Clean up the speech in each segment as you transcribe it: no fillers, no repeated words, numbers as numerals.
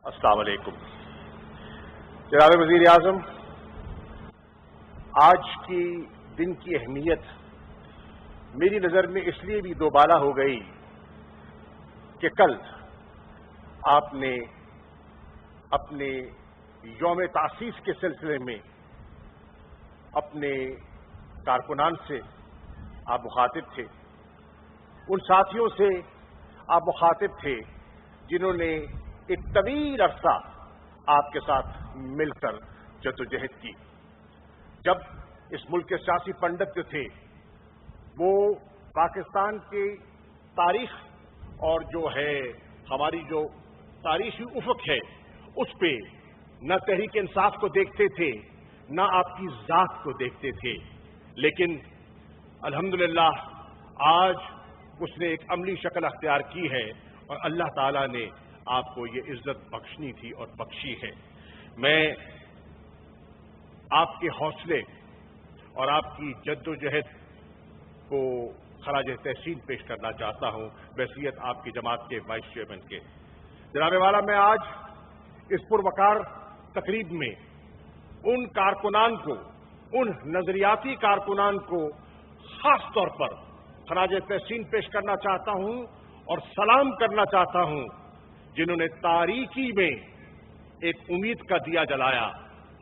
अस्सलाम वालेकुम। जनाब वज़ीर आज़म, आज की दिन की अहमियत मेरी नज़र में इसलिए भी दोबाला हो गई कि कल आपने अपने यौम तासीस के सिलसिले में अपने कारकुनान से आप मुखातिब थे, उन साथियों से आप मुखातिब थे जिन्होंने एक तवील अरसा आपके साथ मिलकर जद्दोजहद की। जब इस मुल्क के सियासी पंडित जो थे वो पाकिस्तान की तारीख और जो है हमारी जो तारीखी उफ़क़ है उस पे न तहरीक इंसाफ को देखते थे न आपकी ज़ात को देखते थे, लेकिन अल्हम्दुलिल्लाह आज उसने एक अमली शक्ल अख्तियार की है और अल्लाह ताला ने आपको ये इज्जत बख्शनी थी और बख्शी है। मैं आपके हौसले और आपकी जद्दोजहद को खराज तहसीन पेश करना चाहता हूं बहसीयत आपकी जमात के वाइस चेयरमैन के। जनाब वाला, मैं आज इस पुरवकार तकरीब में उन कारकुनान को, उन नजरियाती कारकुनान को खास तौर पर खराज तहसीन पेश करना चाहता हूं और सलाम करना चाहता हूं जिन्होंने तारीकी में एक उम्मीद का दिया जलाया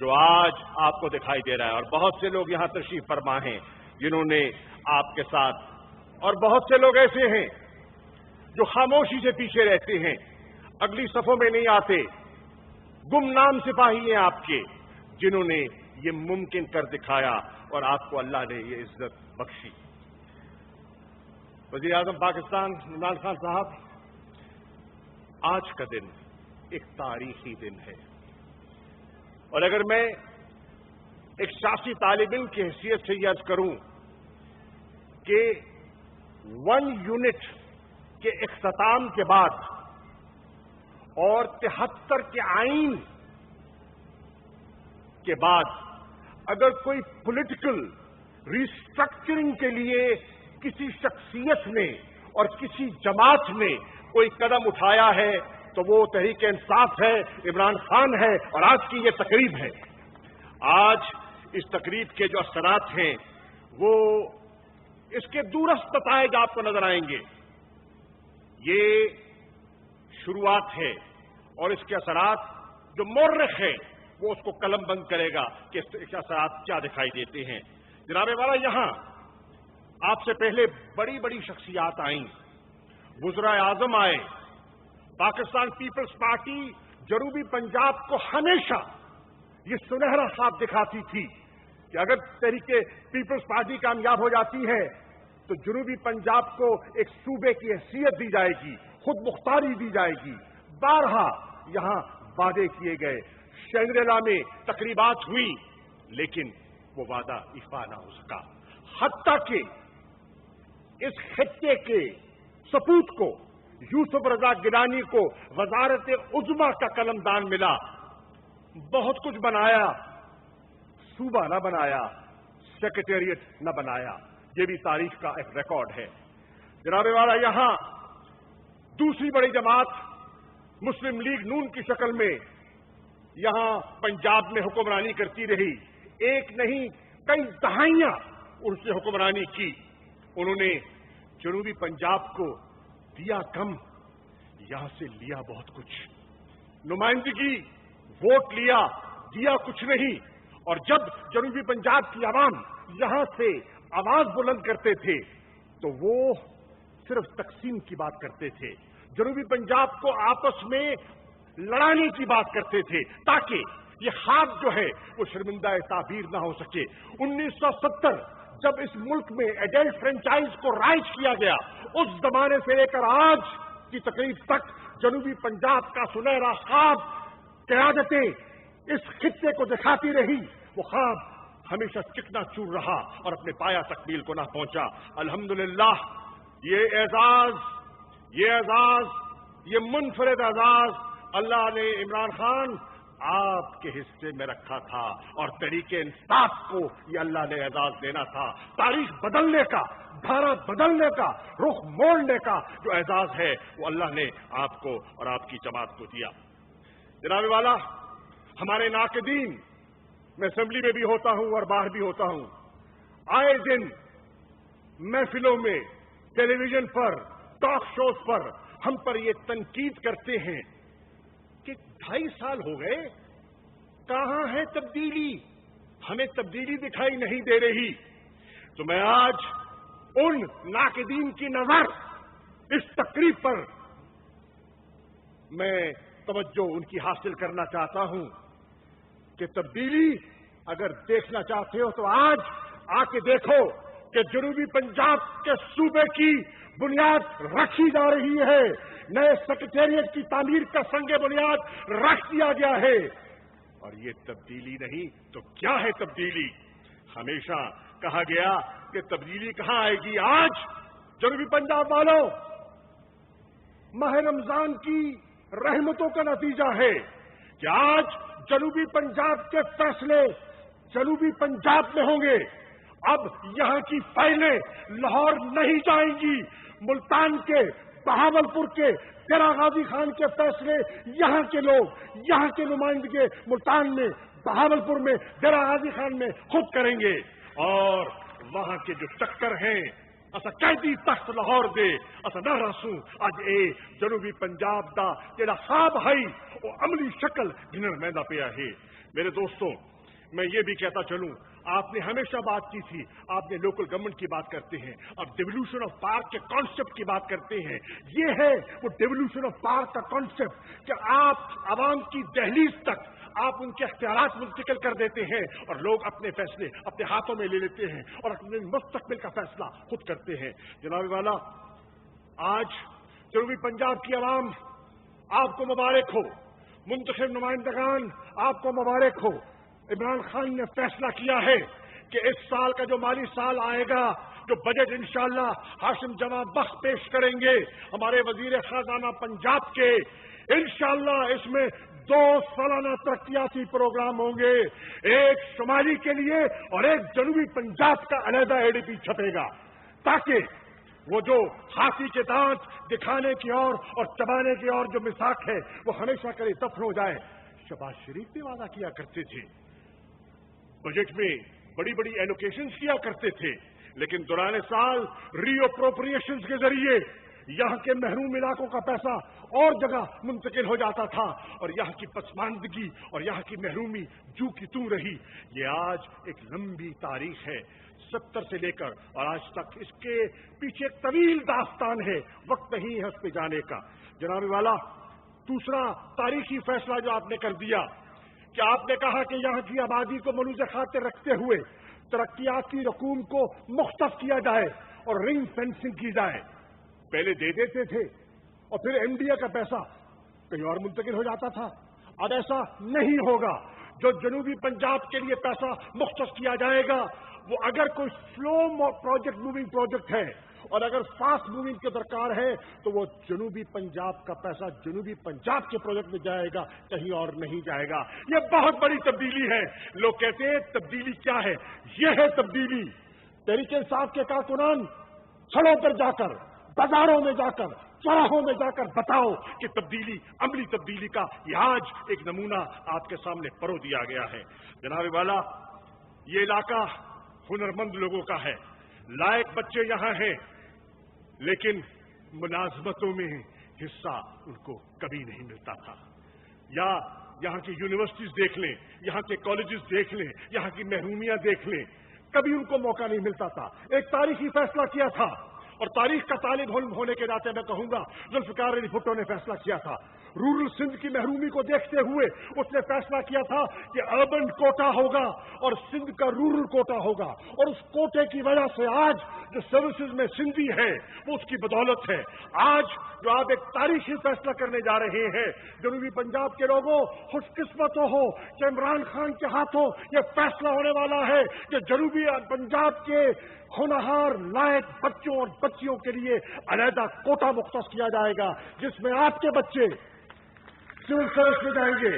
जो आज आपको दिखाई दे रहा है। और बहुत से लोग यहां तशरीफ फरमा हैं जिन्होंने आपके साथ, और बहुत से लोग ऐसे हैं जो खामोशी से पीछे रहते हैं, अगली सफों में नहीं आते, गुमनाम सिपाही हैं आपके, जिन्होंने ये मुमकिन कर दिखाया और आपको अल्लाह ने ये इज्जत बख्शी। वज़ीर आज़म पाकिस्तान इमरान खान साहब, आज का दिन एक तारीखी दिन है और अगर मैं एक सियासी तालिब इल्म की हैसियत से यह अर्ज करूं कि 1 यूनिट के इख्तिताम के बाद और 73 के आईन के बाद अगर कोई पॉलिटिकल रिस्ट्रक्चरिंग के लिए किसी शख्सियत ने और किसी जमात ने कोई कदम उठाया है तो वो तहरीक इंसाफ है, इमरान खान है और आज की ये तकरीब है। आज इस तकरीब के जो असरात हैं वो इसके दूरस्थ नताइज आपको नजर आएंगे। ये शुरुआत है और इसके असरात जो मौर्रिख है वो उसको कलम बंद करेगा कि इसके असरात क्या दिखाई देते हैं। जनाब वाला, यहां आपसे पहले बड़ी बड़ी शख्सियात आईं, वज़ीर आज़म आए, पाकिस्तान पीपल्स पार्टी जनूबी पंजाब को हमेशा ये सुनहरा ख्वाब दिखाती थी कि अगर तहरीके पीपल्स पार्टी कामयाब हो जाती है तो जनूबी पंजाब को एक सूबे की हैसियत दी जाएगी, खुद मुख्तारी दी जाएगी। बारहा यहां वादे किए गए, शंग्रीला में तकरीबात हुई, लेकिन वो वादा इफा ना हो सका। हत्ता कि इस खित्ते के सपूत को, यूसुफ रजा गिलानी को वजारत उज़्मा का कलमदान मिला। बहुत कुछ बनाया, सूबा न बनाया, सेक्रेटेरिएट न बनाया, ये भी तारीख का एक रिकॉर्ड है। जनाब वाला, यहां दूसरी बड़ी जमात मुस्लिम लीग नून की शक्ल में यहां पंजाब में हुक्मरानी करती रही, एक नहीं कई दहाइयां उनसे हुक्मरानी की। उन्होंने जनूबी पंजाब को दिया कम, यहां से लिया बहुत कुछ, नुमाइंदगी वोट लिया, दिया कुछ नहीं। और जब जनूबी पंजाब की आवाम यहां से आवाज बुलंद करते थे तो वो सिर्फ तकसीम की बात करते थे, जनूबी पंजाब को आपस में लड़ाने की बात करते थे ताकि ये ख्वाब जो है वो शर्मिंदा ताबीर ना हो सके। 1970 जब इस मुल्क में एडल्ट फ्रेंचाइज को राइज किया गया, उस जमाने से लेकर आज की तकरीब तक जनूबी पंजाब का सुनहरा ख्वाब क़यादतें इस खित्ते को दिखाती रही। वो ख्वाब हमेशा चिकना चूर रहा और अपने पाया तकमील को ना पहुंचा। अल्हम्दुलिल्लाह ये एजाज, ये मुनफरिद एजाज अल्लाह ने इमरान खान आपके हिस्से में रखा था और तरीके इंसाफ को ये अल्लाह ने एजाज देना था। तारीख बदलने का, धारा बदलने का, रुख मोड़ने का जो एजाज है वो अल्लाह ने आपको और आपकी जमात को दिया। जनाब वाला, हमारे नाक़दीन, मैं असेंबली में भी होता हूं और बाहर भी होता हूं, आए दिन महफिलों में, टेलीविजन पर, टॉक शोज पर हम पर ये तनकीद करते हैं कि 2.5 साल हो गए, कहां है तब्दीली, हमें तब्दीली दिखाई नहीं दे रही। तो मैं आज उन नाक़दीन की नजर इस तकरीब पर मैं तवज्जो उनकी हासिल करना चाहता हूं कि तब्दीली अगर देखना चाहते हो तो आज आके देखो कि जनूबी पंजाब के सूबे की बुनियाद रखी जा रही है, नए सेक्रेटेरिएट की तामीर का संगे बुनियाद रख दिया गया है। और ये तब्दीली नहीं तो क्या है तब्दीली? हमेशा कहा गया कि तब्दीली कहां आएगी? आज जनूबी पंजाब वालों, माह रमजान की रहमतों का नतीजा है कि आज जनूबी पंजाब के फैसले जनूबी पंजाब में होंगे। अब यहां की फाइलें लाहौर नहीं जाएंगी, मुल्तान के, बहावलपुर के, तेरा गाजी खान के फैसले यहां के लोग, यहां के नुमाइंदगे मुल्तान में, बहावलपुर में, तेरा गाजी खान में खुद करेंगे। और वहां के जो चक्कर हैं, असा कैदी तख्त लाहौर दे, असा न रसूं अज ए जनूबी पंजाब दा जेड़ा ख्वाब है वो अमली शक्ल गिनर मैदा पिया है। मेरे दोस्तों, मैं ये भी कहता चलूं, आपने हमेशा बात की थी, आपने लोकल गवर्नमेंट की बात करते हैं, अब डिवोल्यूशन ऑफ पावर के कॉन्सेप्ट की बात करते हैं। ये है वो डिवोल्यूशन ऑफ पावर का कॉन्सेप्ट कि आप आवाम की दहलीज तक आप उनके अख्तियारात मुंतकिल कर देते हैं और लोग अपने फैसले अपने हाथों में ले लेते हैं और अपने मुस्तकबिल का फैसला खुद करते हैं। जनाब वाला, आज जनूबी पंजाब की आवाम आपको मुबारक हो, मुंतखब नुमाइंदगान आपको मुबारक हो। इमरान खान ने फैसला किया है कि इस साल का जो माली साल आएगा, जो बजट इंशाअल्लाह हाशिम जमा बख्श पेश करेंगे हमारे वजीर खजाना पंजाब के, इंशाअल्लाह इसमें 2 सालाना तरक्याती प्रोग्राम होंगे, एक शुमाली के लिए और एक जनूबी पंजाब का अलहदा एडीपी छपेगा, ताकि वो जो हाथी के दांत दिखाने की और चबाने की और जो मिसाक है वो हमेशा करे दफन हो जाए। शहबाज शरीफ भी वादा किया करते थे, बजट में बड़ी बड़ी एलोकेशंस किया करते थे, लेकिन दौरान साल रीअप्रोप्रिएशंस के जरिए यहाँ के महरूम इलाकों का पैसा और जगह मुंतकिल हो जाता था और यहाँ की पसमानदगी और यहाँ की महरूमी जू की तू रही। ये आज एक लंबी तारीख है, 70 से लेकर और आज तक इसके पीछे एक तवील दास्तान है, वक्त नहीं है उस पे जाने का। जनाब वाला, दूसरा तारीखी फैसला जो आपने कर दिया कि आपने कहा कि यहाँ की आबादी को मलूज़ खातिर रखते हुए तरक्याती रकूम को मुख्तफ किया जाए और रिंग फेंसिंग की जाए। पहले दे देते थे और फिर एमडीए का पैसा कहीं और मुंतकिल हो जाता था, अब ऐसा नहीं होगा। जो जनूबी पंजाब के लिए पैसा मुख्तस किया जाएगा वो अगर कोई स्लो प्रोजेक्ट मूविंग प्रोजेक्ट है और अगर फास्ट मूविंग के दरकार है तो वो जनूबी पंजाब का पैसा जनूबी पंजाब के प्रोजेक्ट में जाएगा, कहीं और नहीं जाएगा। ये बहुत बड़ी तब्दीली है। लोग कहते हैं तब्दीली क्या है? ये है तब्दीली। तहरीक इंसाफ के कारकुनान सड़कों पर जाकर, बाजारों में जाकर, चौराहों में जाकर बताओ कि तब्दीली, अमली तब्दीली का ये आज एक नमूना आपके सामने परो दिया गया है। जनाब वाला, ये इलाका हुनरमंद लोगों का है, लायक बच्चे यहाँ हैं, लेकिन मुलाजमतों में हिस्सा उनको कभी नहीं मिलता था। या यहाँ की यूनिवर्सिटीज देख लें, यहाँ के कॉलेजेस देख लें, यहाँ की महरूमियां देख लें, कभी उनको मौका नहीं मिलता था। एक तारीखी फैसला किया था और तारीख का तालिब होने के नाते मैं कहूंगा जुल्फिकार अली भुट्टो ने फैसला किया था। रूरल सिंध की महरूमी को देखते हुए उसने फैसला किया था कि अर्बन कोटा होगा और सिंध का रूरल कोटा होगा, और उस कोटे की वजह से आज जो सर्विसेज में सिंधी है वो उसकी बदौलत है। आज जो आप एक तारीखी फैसला करने जा रहे हैं, जनूबी पंजाब के लोगों खुशकिस्मत हो कि इमरान खान के हाथों ये फैसला होने वाला है कि जनूबी पंजाब के होनहार लायक बच्चों और बच्चियों के लिए अलहदा कोटा मुख्तस किया जाएगा, जिसमें आपके बच्चे सिविल सर्विस में जाएंगे,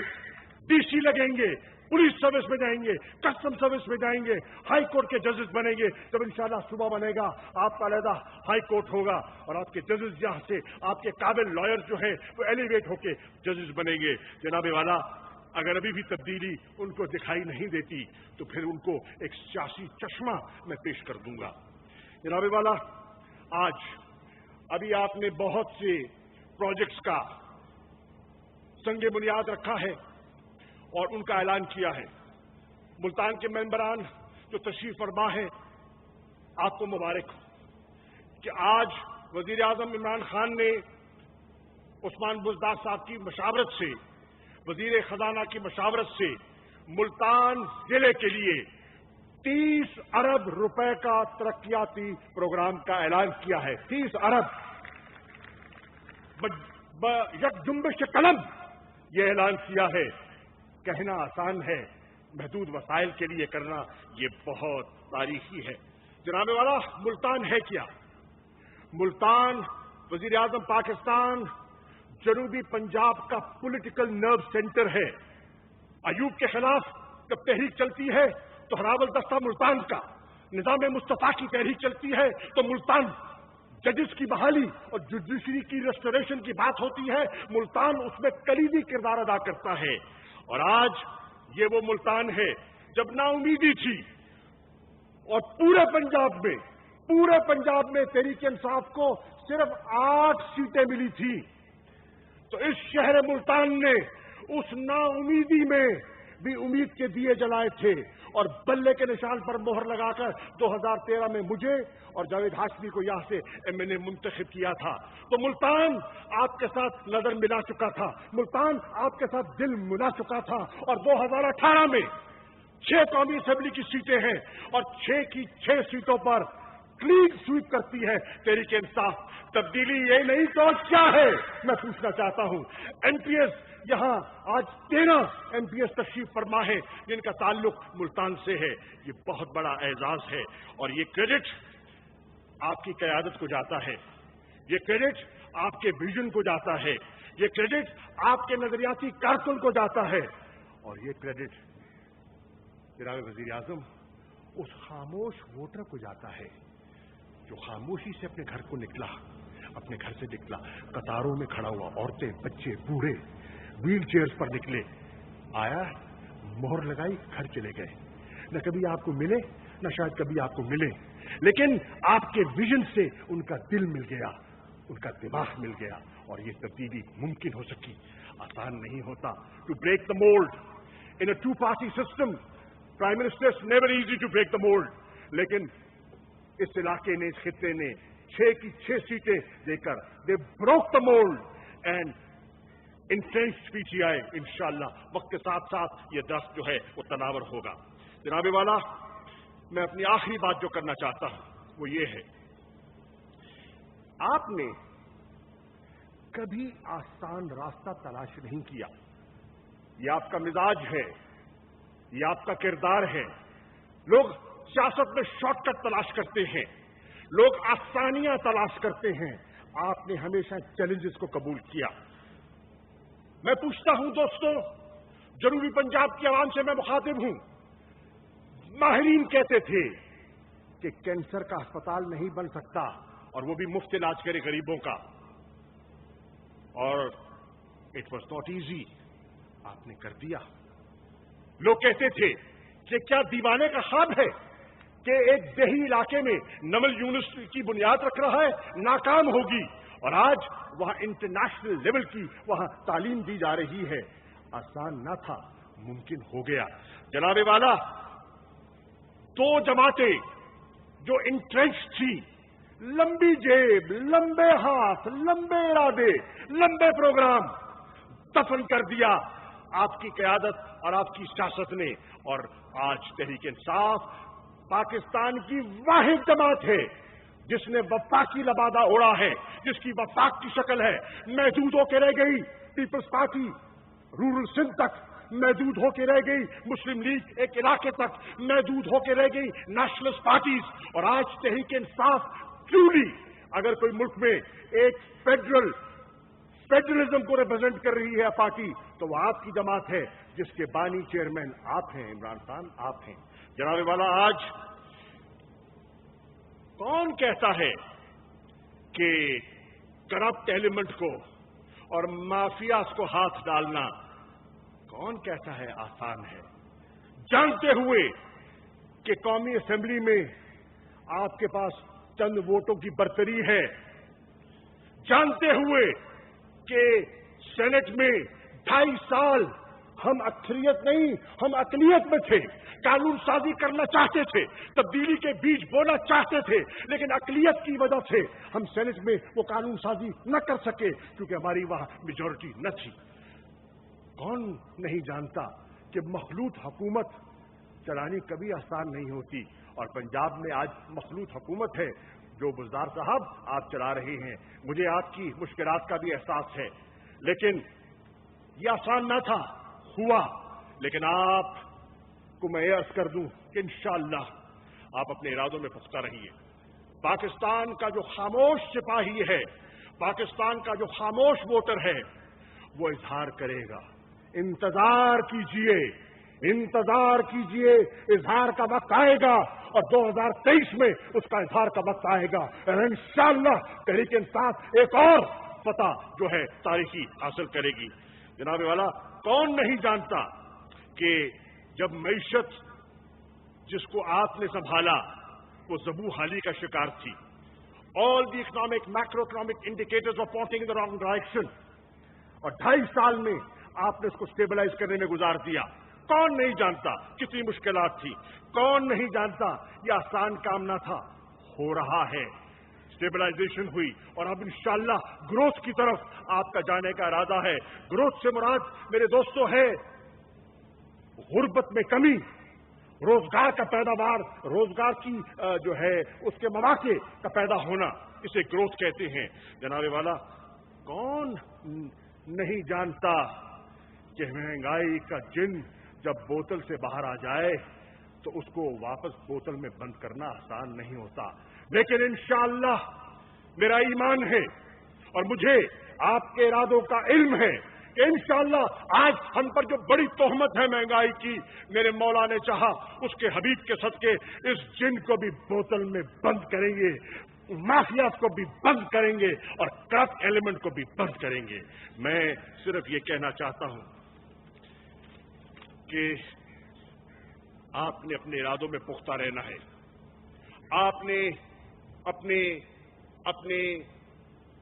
डीसी लगेंगे, पुलिस सर्विस में जाएंगे, कस्टम सर्विस में जाएंगे, हाई कोर्ट के जजेस बनेंगे। जब इंशाल्लाह सुबह बनेगा आपका अलहदा हाई कोर्ट होगा और आपके जजेस यहां से आपके काबिल लॉयर जो है वो एलिवेट होके जजेस बनेंगे। जनाबे वाला, अगर अभी भी तब्दीली उनको दिखाई नहीं देती तो फिर उनको एक सियासी चश्मा मैं पेश कर दूंगा। जनाबे वाला, आज अभी आपने बहुत से प्रोजेक्ट्स का संगे बुनियाद रखा है और उनका ऐलान किया है। मुल्तान के मेंबरान जो तशरीफ फरमा है, आपको मुबारक हो कि आज वजीर आजम इमरान खान ने उस्मान बुज़दार साहब की मशावरत से, वजीर खजाना की मशावरत से मुल्तान जिले के लिए 30 अरब रुपए का तरक्याती प्रोग्राम का ऐलान किया है। 30 अरब यकजुम्बिश कलम ये ऐलान किया है। कहना आसान है, महदूद वसाइल के लिए करना ये बहुत तारीखी है। जनाबे वाला, मुल्तान है क्या? मुल्तान वजीर आजम पाकिस्तान जनूबी पंजाब का पॉलिटिकल नर्व सेंटर है। अयूब के खिलाफ जब तहरीक चलती है तो हरावल दस्ता मुल्तान का, निजाम मुस्तफा की तहरीक चलती है तो मुल्तान, जजेस की बहाली और जुडिशरी की रेस्टोरेशन की बात होती है, मुल्तान उसमें कलीदी किरदार अदा करता है। और आज ये वो मुल्तान है जब नाउमीदी थी और पूरे पंजाब में तहरीक इंसाफ को सिर्फ 8 सीटें मिली थी, तो इस शहर मुल्तान ने उस नाउमीदी में भी उम्मीद के दिए जलाए थे और बल्ले के निशान पर मोहर लगाकर 2013 में मुझे और जावेद हाशमी को यहां से एमएनए मुंतखब किया था। तो मुल्तान आपके साथ नजर मिला चुका था, मुल्तान आपके साथ दिल मिला चुका था। और 2018 में 6 कौमी असेंबली की सीटें हैं और 6 की 6 सीटों पर क्लीन स्वीप करती है तहरीक इंसाफ। तब्दीली ये नहीं तो क्या है, मैं पूछना चाहता हूं। एमपीएस यहां आज 13 एमपीएस तशरीफ फरमा है जिनका ताल्लुक मुल्तान से है। ये बहुत बड़ा एजाज है और ये क्रेडिट आपकी क़यादत को जाता है, ये क्रेडिट आपके विजन को जाता है, ये क्रेडिट आपके नजरियाती कारकुन को जाता है और ये क्रेडिट जनाब वजीर आजम उस खामोश वोटर को जाता है जो खामोशी से अपने घर को निकला, अपने घर से निकला, कतारों में खड़ा हुआ, औरतें, बच्चे, बूढ़े व्हील चेयर्स पर निकले, आया, मोहर लगाई, घर चले गए। न कभी आपको मिले, न शायद कभी आपको मिले, लेकिन आपके विजन से उनका दिल मिल गया, उनका दिमाग मिल गया और ये तब्दीली मुमकिन हो सकी। आसान नहीं होता to break the mould in a 2-party system. Prime ministers never easy to break the mould, लेकिन इस इलाके ने, इस खित्ते ने 6 की 6 सीटें देकर they broke the mould and intense PTI इंशाअल्लाह वक्त के साथ साथ ये दस्त जो है वो तनावर होगा। जनाबे वाला, मैं अपनी आखिरी बात जो करना चाहता हूं वो ये है, आपने कभी आसान रास्ता तलाश नहीं किया। ये आपका मिजाज है, ये आपका किरदार है। लोग सियासत में शॉर्टकट तलाश करते हैं, लोग आसानियां तलाश करते हैं। आपने हमेशा चैलेंजेस को कबूल किया। मैं पूछता हूं दोस्तों, जनूबी पंजाब की आवाम से मैं मुखातिब हूं। माहिरीन कहते थे कि कैंसर का अस्पताल नहीं बन सकता और वो भी मुफ्त इलाज करे गरीबों का, और इट वॉज नॉट इजी, आपने कर दिया। लोग कहते थे कि क्या दीवाने का ख्वाब है कि एक देही इलाके में नमल यूनिवर्सिटी की बुनियाद रख रहा है, नाकाम होगी, और आज वहां इंटरनेशनल लेवल की वहां तालीम दी जा रही है। आसान ना था, मुमकिन हो गया। जनाबे वाला, 2 जमातें जो इंट्रेंच थी, लंबी जेब, लंबे हाथ, लंबे इरादे, लंबे प्रोग्राम, दफन कर दिया आपकी क़यादत और आपकी सियासत ने। और आज तहरीक इंसाफ पाकिस्तान की वाहिद जमात है जिसने वफाक की लबादा ओढ़ा है, जिसकी वफाक की शक्ल है। महदूद होकर रह गई पीपल्स पार्टी, रूरल सिंध तक महदूद होकर रह गई, मुस्लिम लीग एक इलाके तक महदूद होकर रह गई, नेशनलिस्ट पार्टीज। और आज तहरीक इंसाफ ट्रूली, अगर कोई मुल्क में एक फेडरल फेडरलिज्म को रिप्रेजेंट कर रही है पार्टी, तो वो आपकी जमात है जिसके बानी चेयरमैन आप हैं, इमरान खान आप हैं। जनाब वाला, आज कौन कहता है कि करप्ट एलिमेंट को और माफियाज को हाथ डालना, कौन कहता है आसान है? जानते हुए कि कौमी असेंबली में आपके पास चंद वोटों की बरतरी है, जानते हुए कि सेनेट में 2.5 साल हम अक्सरियत नहीं, हम अकलियत में थे, कानून साजी करना चाहते थे, तब्दीली के बीज बोना चाहते थे, लेकिन अकलियत की वजह से हम सेनेट में वो कानून साजी न कर सके क्योंकि हमारी वहां मेजॉरिटी न थी। कौन नहीं जानता कि मखलूत हुकूमत चलानी कभी आसान नहीं होती, और पंजाब में आज मखलूत हुकूमत है जो बुज़दार साहब आप चला रहे हैं। मुझे आपकी मुश्किलात का भी एहसास है, लेकिन यह आसान न था, हुआ। लेकिन आपको मैं अर्ज कर दूं कि इंशाअल्लाह आप अपने इरादों में पुख्ता रहिए। पाकिस्तान का जो खामोश सिपाही है, पाकिस्तान का जो खामोश वोटर है, वो इजहार करेगा। इंतजार कीजिए, इंतजार कीजिए, इजहार का वक्त आएगा और 2023 में उसका इजहार का वक्त आएगा और इंशाअल्लाह तहरीक इंसाफ एक और पता जो है तारीखी हासिल करेगी। जनाब वाला, कौन नहीं जानता कि जब मईशत जिसको आपने संभाला वो ज़बू हाली का शिकार थी, all the economic macro economic indicators were pointing in the wrong direction, और 2.5 साल में आपने उसको स्टेबलाइज करने में गुजार दिया। कौन नहीं जानता कितनी मुश्किलात थी, कौन नहीं जानता यह आसान काम ना था। हो रहा है, स्टेबलाइजेशन हुई और अब इंशाअल्लाह ग्रोथ की तरफ आपका जाने का इरादा है। ग्रोथ से मुराद मेरे दोस्तों है गुर्बत में कमी, रोजगार का पैदावार, रोजगार की जो है उसके मौके का पैदा होना, इसे ग्रोथ कहते हैं। जनाबे वाला, कौन नहीं जानता कि महंगाई का जिन जब बोतल से बाहर आ जाए तो उसको वापस बोतल में बंद करना आसान नहीं होता। लेकिन इंशाअल्लाह मेरा ईमान है और मुझे आपके इरादों का इल्म है कि इंशाअल्लाह आज हम पर जो बड़ी तोहमत है महंगाई की, मेरे मौला ने चाहा उसके हबीब के सदके इस जिन को भी बोतल में बंद करेंगे, माफियात को भी बंद करेंगे और करप्ट एलिमेंट को भी बंद करेंगे। मैं सिर्फ ये कहना चाहता हूं कि आपने अपने इरादों में पुख्ता रहना है। आपने अपने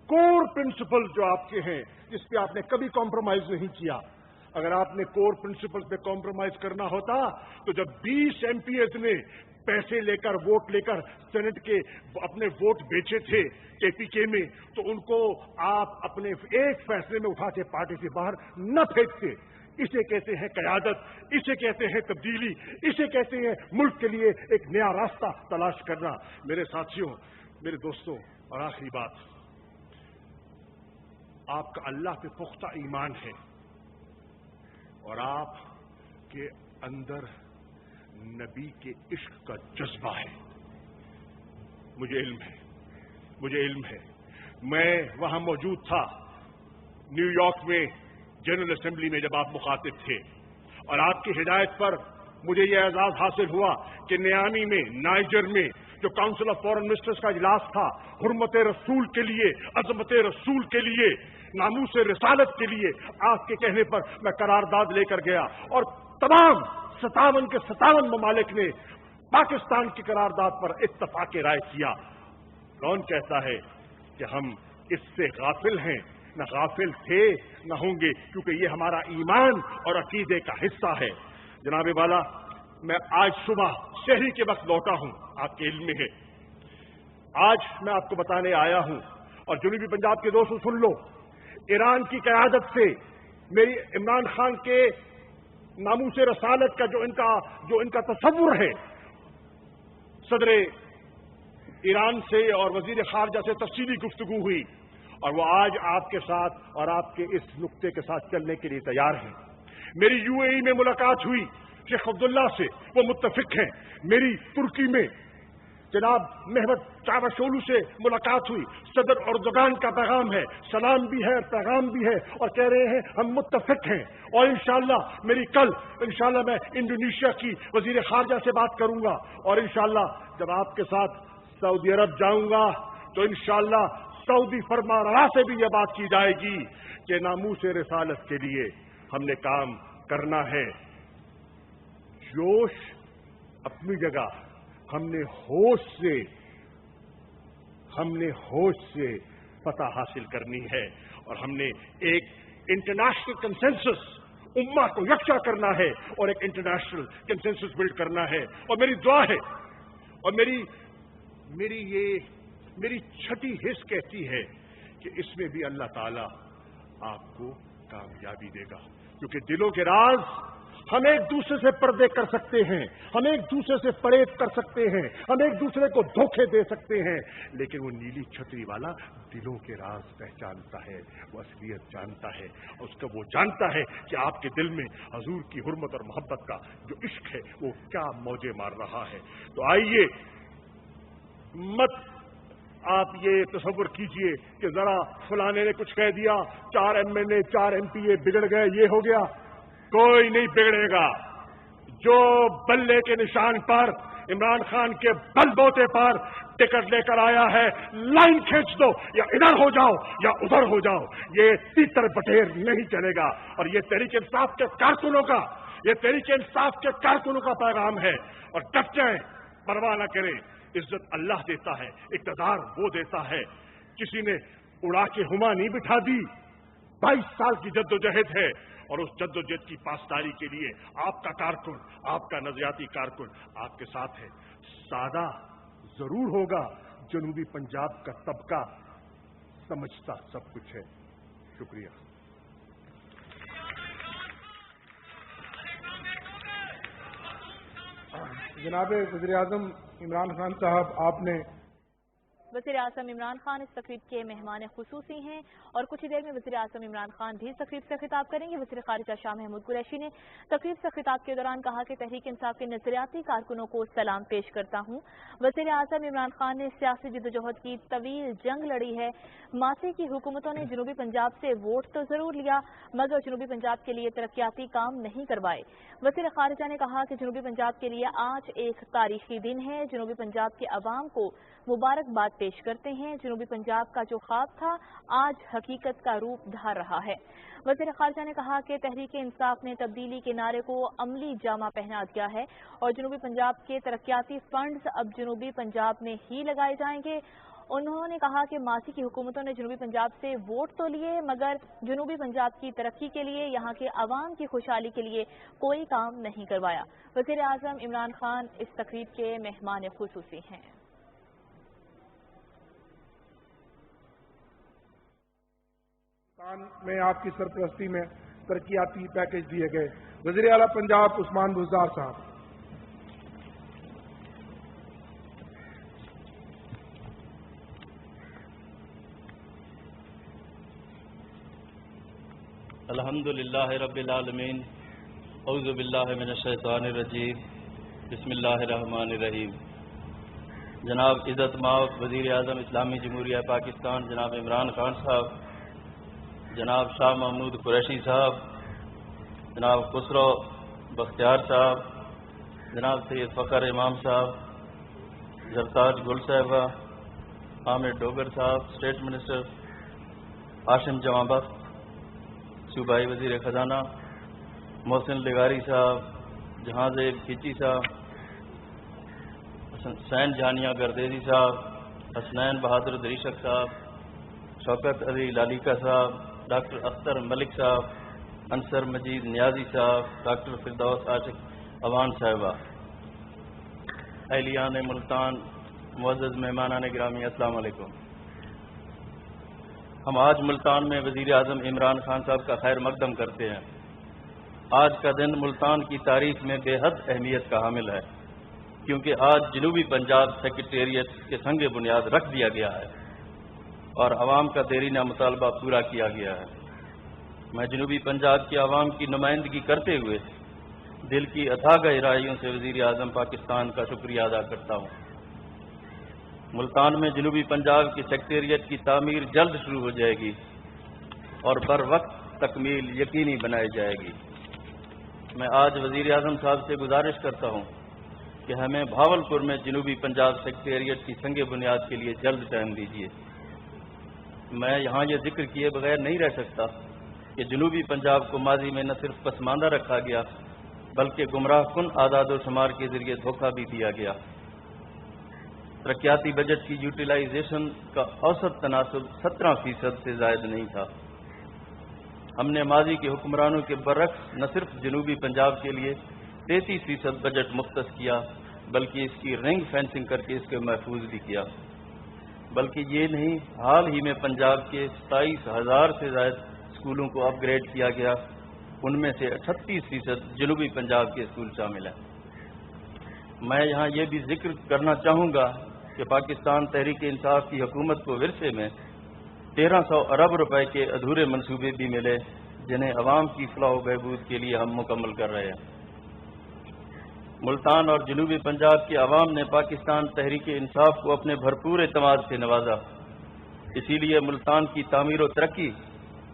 कोर प्रिंसिपल जो आपके हैं, जिस पे आपने कभी कॉम्प्रोमाइज नहीं किया, अगर आपने कोर प्रिंसिपल पे कॉम्प्रोमाइज करना होता तो जब 20 एमपीएस ने पैसे लेकर, वोट लेकर सेनेट के अपने वोट बेचे थे केपीके में, तो उनको आप अपने एक फैसले में उठा के पार्टी से बाहर न फेंकते। इसे कहते हैं क़यादत, इसे कहते हैं तब्दीली, इसे कहते हैं मुल्क के लिए एक नया रास्ता तलाश करना। मेरे साथियों, मेरे दोस्तों, और आखिरी बात, आपका अल्लाह पे पुख्ता ईमान है और आपके अंदर नबी के इश्क का जज्बा है। मुझे इल्म है, मैं वहां मौजूद था न्यूयॉर्क में जनरल असेंबली में जब आप मुखातिब थे, और आपकी हिदायत पर मुझे यह एजाज हासिल हुआ कि नियामी में, नाइजर में जो काउंसिल ऑफ फॉरेन मिनिस्टर्स का इजलास था, हुर्मत रसूल के लिए, अजमत रसूल के लिए, नामूस रिसालत के लिए, आपके कहने पर मैं करारदाद लेकर गया और तमाम 57 के 57 ममालिक ने पाकिस्तान की करारदाद पर इत्तफाक राय किया। कौन कहता है कि हम इससे गाफिल हैं? न गाफिल थे न होंगे, क्योंकि ये हमारा ईमान और अकीदे का हिस्सा है। जनाबे वाला, मैं आज सुबह शहरी के वक्त लौटा हूं, आपके इल्म में है। आज मैं आपको बताने आया हूं, और जनूबी पंजाब के दोस्तों सुन लो, ईरान की क़यादत से मेरी इमरान खान के नामूस रसालत का जो इनका तसव्वुर है, सदरे ईरान से और वजीर खारजा से तफसीली गुफ्तगू हुई, और वो आज आपके साथ और आपके इस नुक्ते के साथ चलने के लिए तैयार हैं। मेरी यूएई में मुलाकात हुई शेख अब्दुल्ला से, वो मुत्तफिक हैं। मेरी तुर्की में जनाब महमद चावशोलू से मुलाकात हुई। सदर अर्दोगान का पैगाम है, सलाम भी है, पैगाम भी है, और कह रहे हैं हम मुत्तफिक हैं। और इंशाअल्लाह मेरी कल इंशाअल्लाह मैं इंडोनेशिया की वजीर खारजा से बात करूंगा, और इंशाअल्लाह जब आपके साथ सऊदी अरब जाऊंगा तो इंशाअल्लाह सऊदी फरमानरवा से भी यह बात की जाएगी कि नामूस रिसालत के लिए हमने काम करना है। जोश अपनी जगह, हमने होश से फतह हासिल करनी है, और हमने एक इंटरनेशनल कंसेंसस उम्मा को यकजा करना है और एक इंटरनेशनल कंसेंसस बिल्ड करना है। और मेरी दुआ है, और मेरी छठी हिस्स कहती है कि इसमें भी अल्लाह ताला आपको कामयाबी देगा, क्योंकि दिलों के राज हम एक दूसरे से पर्दे कर सकते हैं, हम एक दूसरे से परहेज कर सकते हैं, हम एक दूसरे को धोखे दे सकते हैं, लेकिन वो नीली छतरी वाला दिलों के राज पहचानता है, वो असलियत जानता है, और उसका वो जानता है कि आपके दिल में हजूर की हुर्मत और मोहब्बत का जो इश्क है वो क्या मौजे मार रहा है। तो आइए, मत आप ये तसव्वुर कीजिए कि जरा फलाने ने कुछ कह दिया, 4 MNA 4 MPA बिगड़ गए, ये हो गया। कोई नहीं बिगड़ेगा। जो बल्ले के निशान पर, इमरान खान के बलबोते पर टिकट लेकर आया है, लाइन खींच दो, या इधर हो जाओ या उधर हो जाओ, ये तीतर बटेर नहीं चलेगा। और ये तहरीक इंसाफ के कारकुनों का पैगाम है। और डट जाएं, परवाह न करें, इज्जत अल्लाह देता है, इक़्तिदार वो देता है। किसी ने उड़ा के हुमा नहीं बिठा दी, 22 साल की जद्दोजहद है, और उस जद्दोजहद की पासदारी के लिए आपका कारकुन, आपका नजरियाती कारकुन आपके साथ है। सादा जरूर होगा, जनूबी पंजाब का तबका समझता सब कुछ है। शुक्रिया। जनाब वज़ीर आज़म इमरान खान साहब, आपने वज़ीर आज़म इमरान खान इस तकरीब के मेहमान खुसूसी हैं, और कुछ ही देर में वज़ीर आज़म इमरान खान भी इस तकरीब से खिताब करेंगे। वज़ीर ख़ारिजा शाह महमूद कुरैशी ने तकरीब से खिताब के दौरान कहा कि तहरीक इंसाफ के नज़रियाती कारकुनों को सलाम पेश करता हूँ। वज़ीर आज़म इमरान खान ने सियासी जद्दोजहद की तवील जंग लड़ी है। मासी की हुकूमतों ने जनूबी पंजाब से वोट तो जरूर लिया, मगर जनूबी पंजाब के लिए तरक्याती काम नहीं करवाए। वज़ीर ख़ारिजा ने कहा कि जनूबी पंजाब के लिए आज एक तारीखी दिन है। जनूबी पंजाब के अवाम को मुबारकबाद पेश करते हैं। जनूबी पंजाब का जो ख्वाब था आज हकीकत का रूप धार रहा है। वज़ीर ख़ारिजा ने कहा कि तहरीक इंसाफ ने तब्दीली के नारे को अमली जामा पहना दिया है, और जनूबी पंजाब के तरक्याती फंड्स अब जनूबी पंजाब में ही लगाए जाएंगे। उन्होंने कहा कि मासी की हुकूमतों ने जनूबी पंजाब से वोट तो लिए, मगर जनूबी पंजाब की तरक्की के लिए, यहाँ के अवाम की खुशहाली के लिए कोई काम नहीं करवाया। वज़ीर आज़म इमरान खान इस तकरीब के मेहमान खुसूसी हैं। में आपकी सरपरस्ती में तरक्याती पैकेज दिए गए। वज़ीर आला पंजाब उस्मान बुज़दार साहब। अल्हम्दुलिल्लाह रब्बिल आलमीन, औज़ु बिल्लाहि मिनश शैतानिर रजीम, बिस्मिल्लाहिर रहमानिर रहीम। जनाब इज़्ज़त माफ़ वज़ीर आज़म इस्लामी जमहूरिया पाकिस्तान जनाब इमरान खान साहब, जनाब शाह महमूद कुरैशी साहब, जनाब खुसरो बख्तियार साहब, जनाब सैयद फ़खर इमाम साहब, जरताज गुल साहिबा, हामिद डोगर साहब, स्टेट मिनिस्टर, हाशिम जमाबख्त सूबाई वज़ीर ख़जाना, मोहसिन लिगारी साहब, जहांज़ेब खिची साहब, सैन जानिया गर्देजी साहब, हसनैन बहादुर दरीशक साहब, शौकत अली लालिका साहब, डॉक्टर अख्तर मलिक साहब, अंसर मजीद नियाजी साहब, डॉक्टर फिरदौस आशिक अवान साहिबा, अहलियान मुल्तान, मुअज़्ज़ज़ मेहमानान गिरामी, अस्सलाम वालेकुम। हम आज मुल्तान में वज़ीर आज़म इमरान खान साहब का खैर मकदम करते हैं। आज का दिन मुल्तान की तारीख में बेहद अहमियत का हामिल है, क्योंकि आज जनूबी पंजाब सेक्रेटेरिएट के संग बुनियाद रख दिया गया है और आवाम का देरीना मुतालबा पूरा किया गया है। मैं जनूबी पंजाब की आवाम की नुमाइंदगी करते हुए दिल की अथाह गहराइयों से वज़ीर आज़म पाकिस्तान का शुक्रिया अदा करता हूँ। ملتان میں جنوبی پنجاب کی سیکٹریٹ کی تعمیر جلد شروع ہو جائے گی اور بر وقت تکمیل یقینی بنائی جائے گی۔ میں آج وزیر اعظم صاحب سے گزارش کرتا ہوں کہ ہمیں بھاولپور میں جنوبی پنجاب سیکٹریٹ کی سنگ بنیاد کے لیے جلد ٹائم دیجیے۔ میں یہاں یہ ذکر کیے بغیر نہیں رہ سکتا کہ جنوبی پنجاب کو ماضی میں نہ صرف پسماندہ رکھا گیا بلکہ گمراہ کن اعداد و شمار کے ذریعے دھوکہ بھی دیا گیا۔ ترقیاتی بجٹ کی یوٹیلائزیشن کا اوسط تناسب 17% سے زائد نہیں تھا۔ ہم نے ماضی کے حکمرانوں کے برعکس نہ صرف جنوبی پنجاب کے لیے 33% بجٹ مختص کیا بلکہ اس کی رنگ فینسنگ کر کے اس کو محفوظ بھی کیا۔ بلکہ یہ نہیں، حال ہی میں پنجاب کے 27,000 سے زائد اسکولوں کو اپ گریڈ کیا گیا، ان میں سے 38% جنوبی پنجاب کے اسکول شامل ہیں۔ میں یہاں یہ بھی ذکر کرنا چاہوں گا کہ پاکستان تحریک انصاف کی حکومت کو ورثے میں 1300 ارب روپے کے ادھورے منصوبے بھی ملے جنہیں عوام کی فلاح و بہبود کے لیے ہم مکمل کر رہے ہیں۔ ملتان اور جنوبی پنجاب کے عوام نے پاکستان تحریک انصاف کو اپنے بھرپور اعتماد سے نوازا، اسی لیے ملتان کی تعمیر و ترقی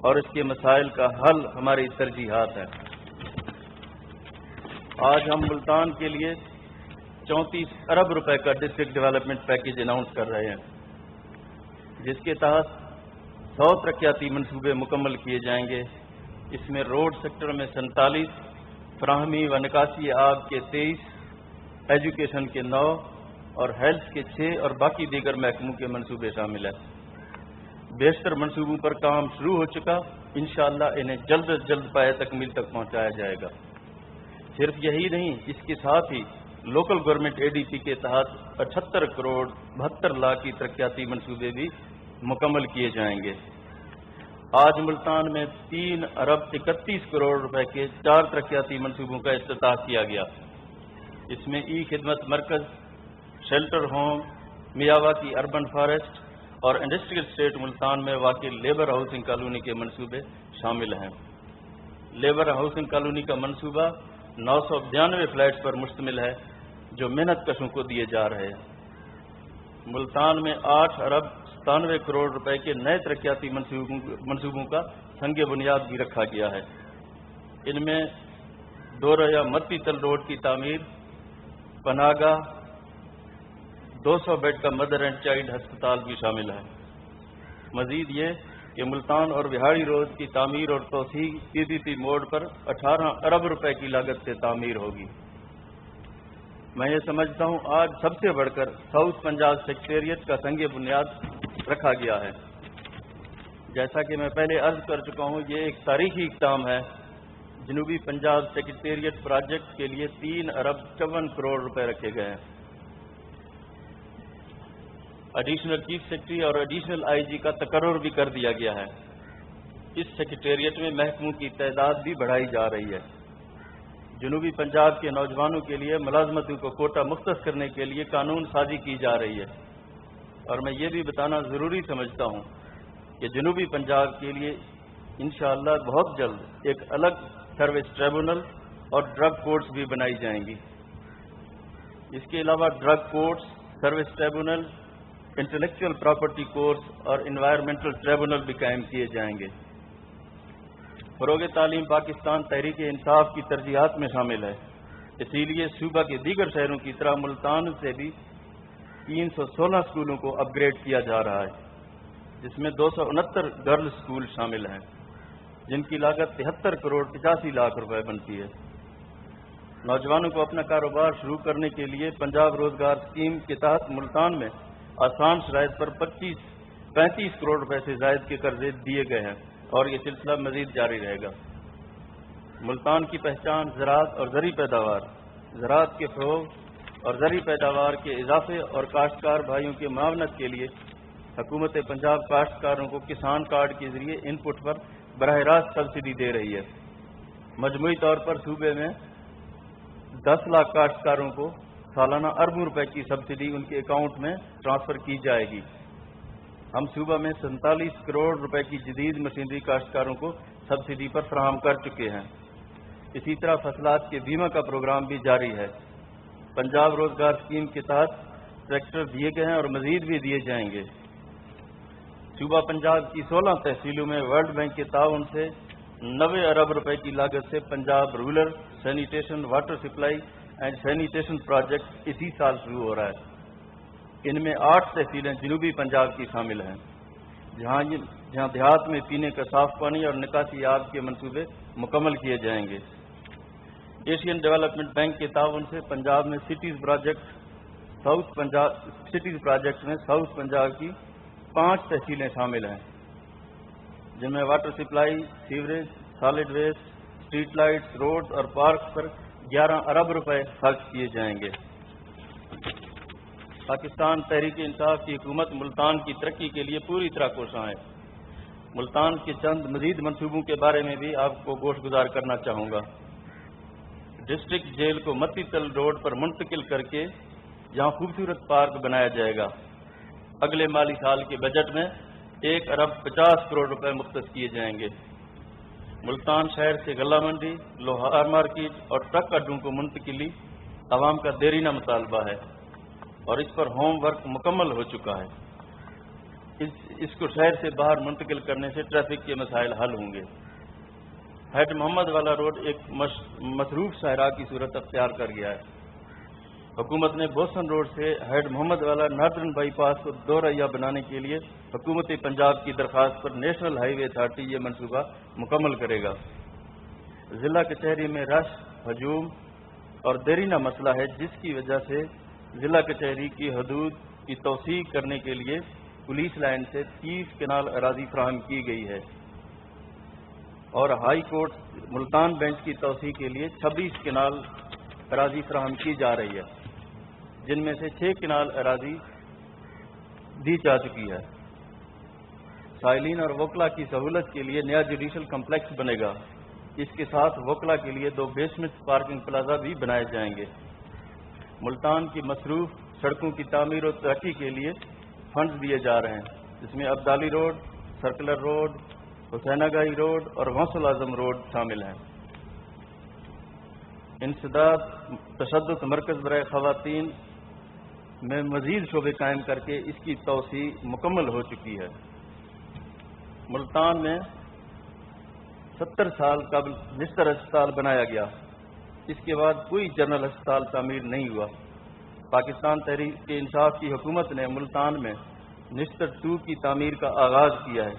اور اس کے مسائل کا حل ہماری ترجیحات ہیں۔ آج ہم ملتان کے لیے 34 ارب روپے کا ڈسٹرکٹ ڈیولپمنٹ پیکیج اناؤنس کر رہے ہیں، جس کے تحت 100 ترقیاتی منصوبے مکمل کیے جائیں گے۔ اس میں روڈ سیکٹر میں 47، فراہمی و نکاسی آب کے 23، ایجوکیشن کے 9 اور ہیلتھ کے 6 اور باقی دیگر محکموں کے منصوبے شامل ہیں۔ بیشتر منصوبوں پر کام شروع ہو چکا، انشاءاللہ انہیں جلد از جلد پایہ تکمیل تک پہنچایا جائے گا۔ صرف یہی نہیں، اس کے ساتھ ہی لوکل گورنمنٹ ADP کے تحت 78 کروڑ 72 لاکھ کی ترقیاتی منصوبے بھی مکمل کیے جائیں گے۔ آج ملتان میں 3 ارب 31 کروڑ روپے کے 4 ترقیاتی منصوبوں کا افتتاح کیا گیا۔ اس میں ای خدمت مرکز، shelter home, Miyawaki urban forest اور انڈسٹریل اسٹیٹ ملتان میں واقع لیبر ہاؤسنگ کالونی کے منصوبے شامل ہیں۔ لیبر ہاؤسنگ کالونی کا منصوبہ 992 فلیٹس پر مشتمل ہے جو محنت کشوں کو دیے جا رہے ہیں۔ ملتان میں 8 ارب 97 کروڑ روپے کے نئے ترقیاتی منصوبوں کا سنگ بنیاد بھی رکھا گیا ہے۔ ان میں دوریا متی تل روڈ کی تعمیر، پناہ گاہ، 200 بیڈ کا مدر اینڈ چائلڈ ہسپتال بھی شامل ہے۔ مزید یہ کہ ملتان اور بہاڑی روڈ کی تعمیر اور توسیع PPP موڈ پر 18 ارب روپے کی لاگت سے تعمیر ہوگی۔ میں یہ سمجھتا ہوں آج سب سے بڑھ کر ساؤتھ پنجاب سیکٹریٹ کا سنگ بنیاد رکھا گیا ہے۔ جیسا کہ میں پہلے عرض کر چکا ہوں، یہ ایک تاریخی اقدام ہے۔ جنوبی پنجاب سیکٹریٹ پروجیکٹ کے لیے 3 ارب 54 کروڑ روپے رکھے گئے ہیں۔ ایڈیشنل چیف سیکرٹری اور ایڈیشنل IG کا تقرر بھی کر دیا گیا ہے۔ اس سیکٹریٹ میں محکموں کی تعداد بھی بڑھائی جا رہی ہے۔ جنوبی پنجاب کے نوجوانوں کے لیے ملازمتوں کو کوٹا مختص کرنے کے لیے قانون سازی کی جا رہی ہے، اور میں یہ بھی بتانا ضروری سمجھتا ہوں کہ جنوبی پنجاب کے لیے انشاءاللہ بہت جلد ایک الگ سروس ٹریبونل اور ڈرگ کورٹس بھی بنائی جائیں گی۔ اس کے علاوہ drug courts, service tribunal, intellectual property course اور انوائرمنٹل ٹریبونل بھی قائم کیے جائیں گے۔ فروغ تعلیم پاکستان تحریک انصاف کی ترجیحات میں شامل ہے، اسی لیے صوبہ کے دیگر شہروں کی طرح ملتان سے بھی 316 اسکولوں کو اپ گریڈ کیا جا رہا ہے، جس میں 269 گرلز اسکول شامل ہیں، جن کی لاگت 73 کروڑ 85 لاکھ روپے بنتی ہے۔ نوجوانوں کو اپنا کاروبار شروع کرنے کے لیے پنجاب روزگار اسکیم کے تحت ملتان میں آسان شرائط پر 35 کروڑ روپے سے زائد کے قرضے دیے گئے ہیں، اور یہ سلسلہ مزید جاری رہے گا۔ ملتان کی پہچان زراعت اور زرعی پیداوار، زراعت کے فروغ اور زرعی پیداوار کے اضافے اور کاشتکار بھائیوں کی معاونت کے لیے حکومت پنجاب کاشتکاروں کو کسان کارڈ کے ذریعے ان پٹ پر براہ راست سبسڈی دے رہی ہے۔ مجموعی طور پر صوبے میں 10 لاکھ کاشتکاروں کو سالانہ اربوں روپے کی سبسڈی ان کے اکاؤنٹ میں ٹرانسفر کی جائے گی۔ ہم صوبہ میں 47 کروڑ روپے کی جدید مشینری کاشتکاروں کو سبسڈی پر فراہم کر چکے ہیں۔ اسی طرح فصلات کے بیمہ کا پروگرام بھی جاری ہے۔ پنجاب روزگار اسکیم کے تحت ट्रैक्टर दिए गए हैं और मजीद भी दिए जाएंगे। सूबा पंजाब की 16 तहसीलों में वर्ल्ड बैंक के ताउन से 90 अरब रुपए की लागत से Punjab rural sanitation water supply and sanitation project इसी साल शुरू हो रहा है। इनमें 8 तहसीलें जनूबी पंजाब की शामिल हैं, जहां देहात में पीने का साफ पानी और निकासी आब के मंसूबे मुकम्मल किए जाएंगे। एशियन डेवलपमेंट बैंक के ताउन से पंजाब में सिटीज प्रोजेक्ट में साउथ पंजाब की 5 तहसीलें शामिल हैं, जिनमें water supply, sewerage, solid waste, street lights, road और पार्क पर 11 अरब रुपए खर्च किए जाएंगे। पाकिस्तान तहरीक इंसाफ की हुकूमत मुल्तान की तरक्की के लिए पूरी तरह कोशां है। मुल्तान के चंद मजीद मनसूबों के बारे में भी आपको गोशगुजार करना चाहूँगा। डिस्ट्रिक्ट जेल को मत्तीतल रोड पर मुंतकिल करके जहां खूबसूरत पार्क बनाया जाएगा। अगले माली साल के बजट में 1 अरब 50 करोड़ रुपए मुख्तस किए जाएंगे। मुल्तान शहर से गला मंडी, लोहार मार्केट और ट्रक अड्डों को मुंतकिली आवाम का देरीना मुतालबा है और इस पर होमवर्क मुकम्मल हो चुका है। इसको शहर से बाहर मुंतकिल करने से ट्रैफिक के मसाइल हल होंगे। हेड मोहम्मद वाला रोड एक मसरूफ सहरा की सूरत अख्तियार कर गया है। हुकूमत ने बोसन रोड से हेड मोहम्मद वाला नार्दर्न बाईपास को 2 रैया बनाने के लिए हुकूमत पंजाब की दरख्वास्त पर नेशनल हाईवे अथॉरिटी ये मनसूबा मुकम्मल करेगा। जिला कचहरी में रश, हजूम और देरीना मसला है, जिसकी वजह से जिला कचहरी की हदूद की तौसीक करने के लिए पुलिस लाइन से 30 कनाल अराजी फराहम की गई है और हाई कोर्ट मुल्तान बेंच की तौसीक के लिए 26 कनाल अराजी फराहम की जा रही है, जिनमें से 6 कनाल अराजी दी जा चुकी है। साइलिन और वकला की सहूलत के लिए नया जुडिशल कम्प्लेक्स बनेगा। इसके साथ वकला के लिए 2 बेसमेंट पार्किंग प्लाजा भी बनाए जाएंगे। मुल्तान की मसरूफ सड़कों की तामीर और तरक्की के लिए फंड्स दिए जा रहे हैं, जिसमें Abdali road, circular road, Husainagahi road और गौसुल आजम रोड शामिल हैं। इंसदाद तशद्दुद मरकज बराए खवातीन में मजीद शोबे कायम करके इसकी तौसी मुकम्मल हो चुकी है। मुल्तान में 70 साल कबल निस्तर अस्पताल बनाया गया। इसके बाद कोई जनरल अस्पताल तामीर नहीं हुआ। पाकिस्तान तहरीक इंसाफ की हुकूमत ने मुल्तान में निस्तर 2 की तामीर का आगाज किया है।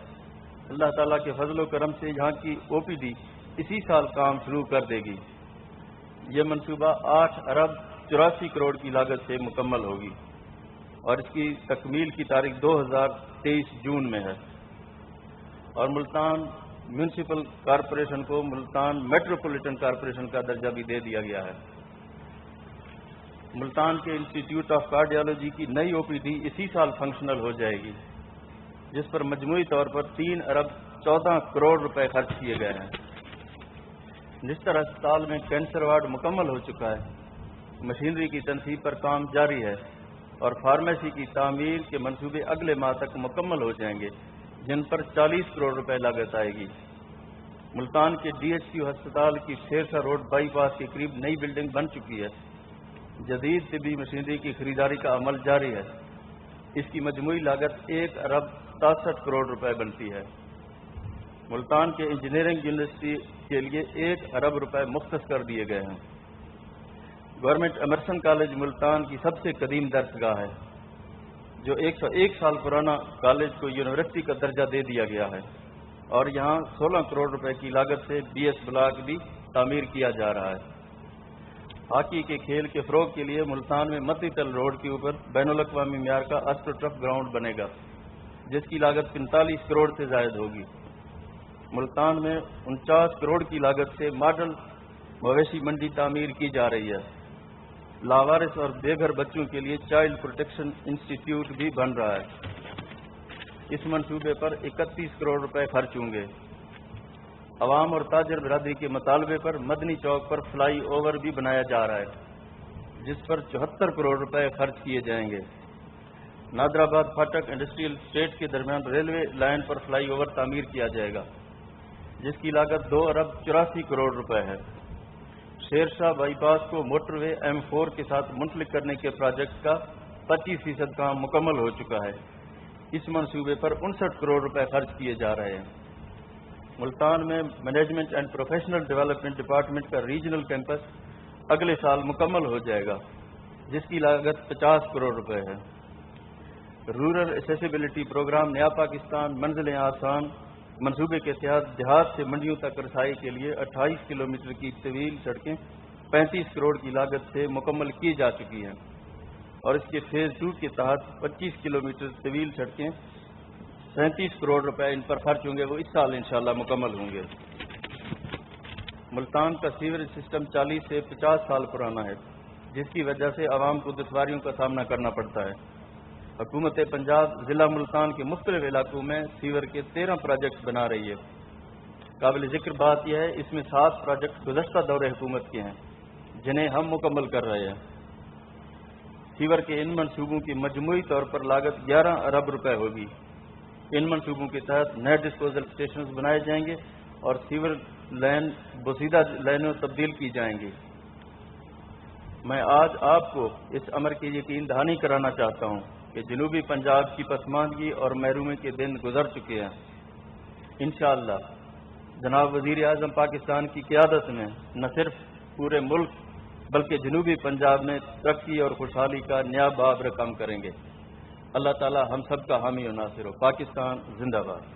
अल्लाह ताला के फजल करम से यहाँ की ओपीडी इसी साल काम शुरू कर देगी। ये मनसूबा 8 अरब 84 करोड़ की लागत से मुकम्मल होगी और इसकी तकमील की तारीख 2023 जून में है। और मुल्तान म्यूनिसिपल कॉरपोरेशन को मुल्तान मेट्रोपॉलिटन कॉरपोरेशन का दर्जा भी दे दिया गया है। मुल्तान के इंस्टीट्यूट ऑफ कार्डियोलॉजी की नई ओपीडी इसी साल फंक्शनल हो जाएगी, जिस पर मजमूई तौर पर 3 अरब 14 करोड़ रुपए खर्च किए गए हैं। निस्तर अस्पताल में कैंसर वार्ड मुकम्मल हो चुका है। मशीनरी की तनसीब पर काम जारी है और फार्मेसी की तामीर के मंसूबे अगले माह तक मुकम्मल हो जाएंगे, जिन पर 40 करोड़ रुपए लागत आएगी। मुल्तान के DHQ अस्पताल की शेरशाह रोड बाईपास के करीब नई बिल्डिंग बन चुकी है। जदीद तिबी मशीनरी की खरीदारी का अमल जारी है। इसकी मजमूई लागत 1 अरब 67 करोड़ रुपए बनती है। मुल्तान के इंजीनियरिंग यूनिवर्सिटी के लिए 1 अरब रुपए मुख्तस कर दिए गए हैं। गवर्नमेंट एमर्सन कॉलेज मुल्तान की सबसे कदीम दरसगाह है, जो 101 साल पुराना कॉलेज को यूनिवर्सिटी का दर्जा दे दिया गया है और यहाँ 16 करोड़ रुपए की लागत से BS ब्लॉक भी तामीर किया जा रहा है। हॉकी के खेल के फरोग के लिए मुल्तान में मत्तीतल रोड के ऊपर बैनुल-अक़वामी मियार का एस्ट्रोटर्फ ग्राउंड बनेगा, जिसकी लागत 45 करोड़ से जायद होगी। मुल्तान में 49 करोड़ की लागत से मॉडल मवेशी मंडी तामीर की जा रही है। लावारिस और बेघर बच्चों के लिए चाइल्ड प्रोटेक्शन इंस्टीट्यूट भी बन रहा है। इस मंसूबे पर 31 करोड़ रुपए खर्च होंगे। अवाम और ताजर बिरादरी के मुतालबे पर मदनी चौक पर फ्लाई ओवर भी बनाया जा रहा है, जिस पर 74 करोड़ रुपए खर्च किए जाएंगे। नादराबाद फाटक इंडस्ट्रियल स्टेट के दरमियान रेलवे लाइन पर फ्लाई ओवर तामीर किया जाएगा, जिसकी लागत 2 अरब 84 करोड़ रुपए है। शेरशाह बाईपास को मोटरवे M4 के साथ मुंसलिक करने के प्रोजेक्ट का 25% काम मुकम्मल हो चुका है। इस मंसूबे पर 59 करोड़ रुपए खर्च किए जा रहे हैं। मुल्तान में management and professional development department का रीजनल कैंपस अगले साल मुकम्मल हो जाएगा, जिसकी लागत 50 करोड़ रुपए है। रूरल एक्सेसिबिलिटी प्रोग्राम नया पाकिस्तान मंजिलें आसान मंसूबे के तहत देहात से मंडियों तक रसाई के लिए 28 किलोमीटर की तवील सड़कें 35 करोड़ की लागत से मुकम्मल की जा चुकी हैं और इसके फेज 2 के तहत 25 किलोमीटर तवील सड़कें 37 करोड़ रुपए इन पर खर्च होंगे, वो इस साल इंशाल्लाह मुकम्मल होंगे। मुल्तान का सीवरेज सिस्टम 40 से 50 साल पुराना है, जिसकी वजह से आवाम को दुश्वारियों का सामना करना पड़ता है। हुकूमत पंजाब जिला मुल्तान के मुख्तलिफ इलाकों में सीवर के 13 प्रोजेक्ट बना रही है। काबिल जिक्र बात यह है, इसमें 7 प्रोजेक्ट गुज़श्ता दौरे हुकूमत के हैं, जिन्हें हम मुकम्मल कर रहे हैं। सीवर के इन मनसूबों की मजमूई तौर पर लागत 11 अरब रुपए होगी। इन मनसूबों के तहत नए डिस्पोजल स्टेशन बनाए जाएंगे और सीवर लाइन बोसीदा लाइनों तब्दील की जाएंगी। मैं आज आपको इस अमर की यकीन दहानी कराना चाहता हूँ कि जनूबी पंजाब की पसमानदगी और महरूमी के दिन गुजर चुके हैं। इंशाअल्लाह जनाब वज़ीर आज़म पाकिस्तान की क़यादत में न सिर्फ पूरे मुल्क बल्कि जनूबी पंजाब में तरक्की और खुशहाली का नया बाब रकम करेंगे। अल्लाह ताला हम सब का हामी और नासिर हो। पाकिस्तान जिंदाबाद।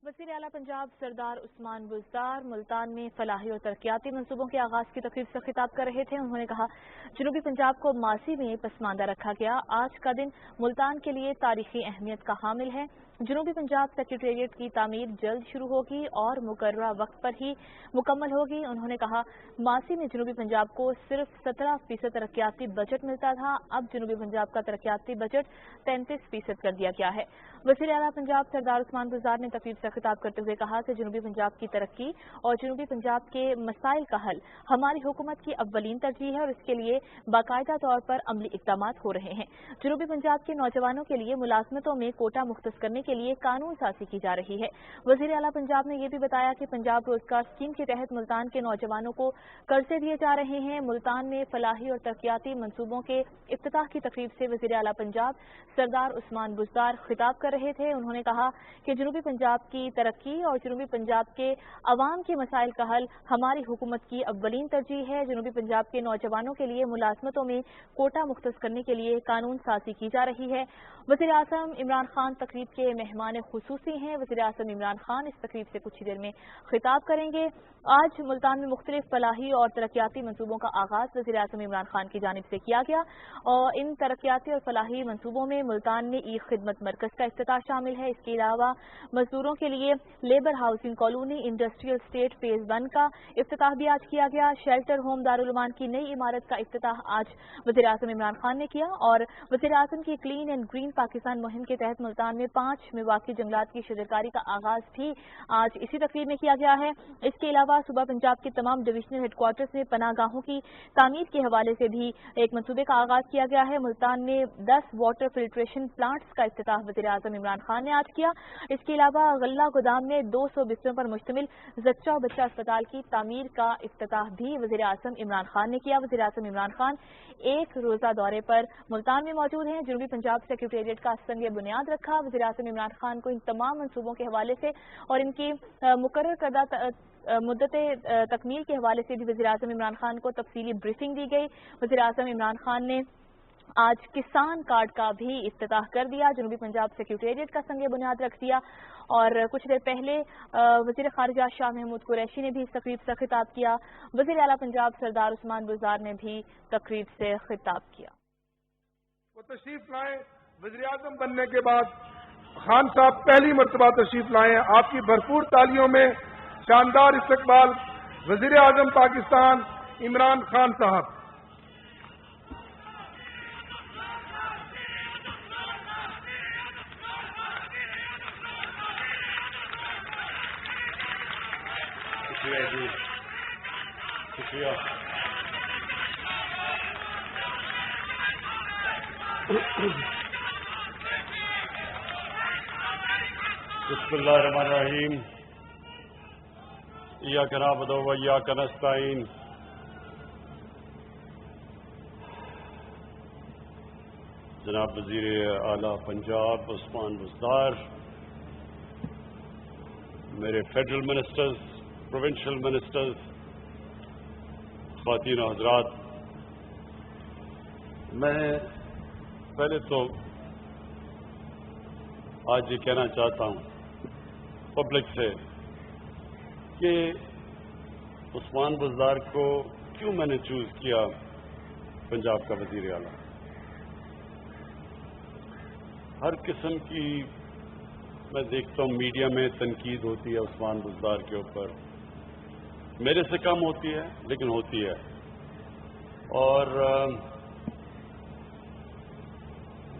वज़ीर आला पंजाब सरदार उस्मान बुज़दार मुल्तान में फलाही और तरक्याती मंसूबों के आगाज की तकरीब से खिताब कर रहे थे। उन्होंने कहा, जनूबी पंजाब को मासी में पसमानदा रखा गया। आज का दिन मुल्तान के लिए तारीखी अहमियत का हामिल है। जनूबी पंजाब सेक्रेटेरिएट की तामीर जल्द शुरू होगी और मुकर्ररा वक्त पर ही मुकम्मल होगी। उन्होंने कहा, मासी में जनूबी पंजाब को सिर्फ 17% तरक्याती बजट मिलता था, अब जनूबी पंजाब का तरक्याती बजट 33% कर दिया गया है। वज़ीर आला पंजाब सरदार उस्मान बुज़दार ने तकरीब से खिताब करते हुए कहा कि जनूबी पंजाब की तरक्की और जनूबी पंजाब के मसाइल का हल हमारी हुकूमत की अव्वलीन तरजीह है और इसके लिए बाकायदा तौर पर अमली इक़दाम हो रहे हैं। जनूबी पंजाब के नौजवानों के लिए मुलाजमतों में कोटा मुख्तस करने के लिए कानून साज़ी की जा रही है। वज़ीर आला पंजाब ने यह भी बताया कि पंजाब रोजगार स्कीम के तहत मुल्तान के नौजवानों को कर्जे दिए जा रहे हैं। मुल्तान में फलाही और तरक्याती मंसूबों के इफ्तिताह की तकरीब से वज़ीर आला पंजाब सरदार उस्मान बुज़दार खिताब कर रहे थे। उन्होंने कहा कि जनूबी पंजाब की तरक्की और जनूबी पंजाब के अवाम के मसाइल का हल हमारी हुकूमत की अव्वलीन तरजीह है। जनूबी पंजाब के नौजवानों के लिए मुलाजमतों में कोटा मुख्तस करने के लिए कानून साज़ी की जा रही है। वज़ीर आज़म इमरान खान तकरीब के मेहमान खुसूसी हैं। वज़ीर आज़म इमरान खान इस तकरीब से कुछ ही देर में खिताब करेंगे। आज मुल्तान में मुख्तलिफ फलाही और तरक्याती मंसूबों का आगाज वज़ीर आज़म इमरान खान की जानिब से किया गया और इन तरक्याती और फलाही मंसूबों में मुल्तान में ई खिदमत मरकज का इफ्तिताह शामिल है। इसके अलावा मजदूरों के लिए labour housing colony industrial state phase 1 का इफ्तिताह भी आज किया गया। शेल्टर होम दारुल उमान की नई इमारत का इफ्तिताह आज वज़ीर आज़म इमरान खान ने किया और वज़ीर आज़म की क्लीन एंड ग्रीन पाकिस्तान मुहिम के तहत मुल्तान में 5 मिवाकी जंगलात की शजरकारी का आगाज भी आज इसी तकरीब में किया गया है। इसके अलावा सूबा पंजाब के तमाम डिविजनल हेडक्वार्टर्स में पनाहगाहों की तामीर के हवाले से भी एक मंसूबे का आगाज किया गया है। मुल्तान में 10 वाटर फिल्ट्रेशन प्लांट्स का इफ्तिताह वज़ीर आज़म इमरान खान ने आज किया। इसके अलावा गल्ला गोदाम में 200 बिस्तरों पर मुश्तमिल जच्चा और बच्चा अस्पताल की तामीर का इफ्तिताह भी वज़ीर आज़म इमरान खान ने किया। वज़ीर आज़म इमरान खान एक रोजा दौरे पर मुल्तान में मौजूद हैं। जनूबी पंजाब सेक्रेटेरिएट का संग बुनियाद रखा। वज़ीर आज़म इमरान खान को इन तमाम मंसूबों के हवाले से और इनकी मुकर्रर करदा मुद्दत तकमील के हवाले से भी वज़ीर आज़म इमरान खान को तफसीली ब्रीफिंग दी गई। वज़ीर आज़म इमरान खान ने आज किसान कार्ड का भी इफ्तिताह कर दिया। जनूबी पंजाब सेक्रेटेरिएट का संग बुनियाद रख दिया और कुछ देर पहले वज़ीर ख़ारिजा शाह महमूद कुरैशी ने भी इस तकरीब से खिताब किया। वज़ीर आला पंजाब सरदार उस्मान बुज़दार ने भी तकरीब से खिताब किया। वो तशरीफ लाए वज़ीर आज़म बनने के बाद खान साहब पहली मरतबा तशरीफ लाए। आपकी भरपूर तालियों में शानदार इस्तकबाल वज़ीर आज़म पाकिस्तान इमरान खान साहब। शुक्रिया जी, शुक्रिया। बिस्मिल्लाहिर्रहमानिर्रहीम। इय्याका नअबुदु व इय्याका नस्तईन جناب وزیر اعلیٰ پنجاب عثمان بزدار، میرے فیڈرل منسٹرز، پروونشل منسٹرز، خواتین و حضرات، میں پہلے تو آج یہ کہنا چاہتا ہوں پبلک سے کہ عثمان بزدار کو کیوں میں نے چوز کیا پنجاب کا وزیر اعلیٰ۔ ہر قسم کی میں دیکھتا ہوں میڈیا میں تنقید ہوتی ہے عثمان بزدار کے اوپر، میرے سے کم ہوتی ہے لیکن ہوتی ہے، اور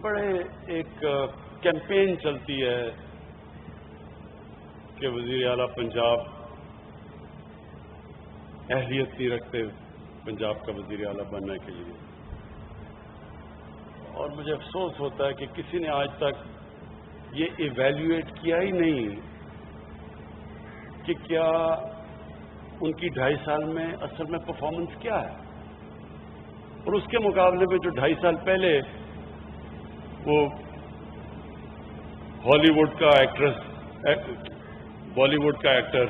بڑے ایک کیمپین چلتی ہے کہ وزیر اعلیٰ پنجاب اہلیت نہیں رکھتے پنجاب کا وزیر اعلیٰ بننے کے لیے، اور مجھے افسوس ہوتا ہے کہ کسی نے آج تک یہ ایویلیویٹ کیا ہی نہیں کہ کیا ان کی 2.5 سال میں اصل میں پرفارمنس کیا ہے، اور اس کے مقابلے میں جو 2.5 سال پہلے وہ ہالی ووڈ کا ایکٹریس، بالی ووڈ کا ایکٹر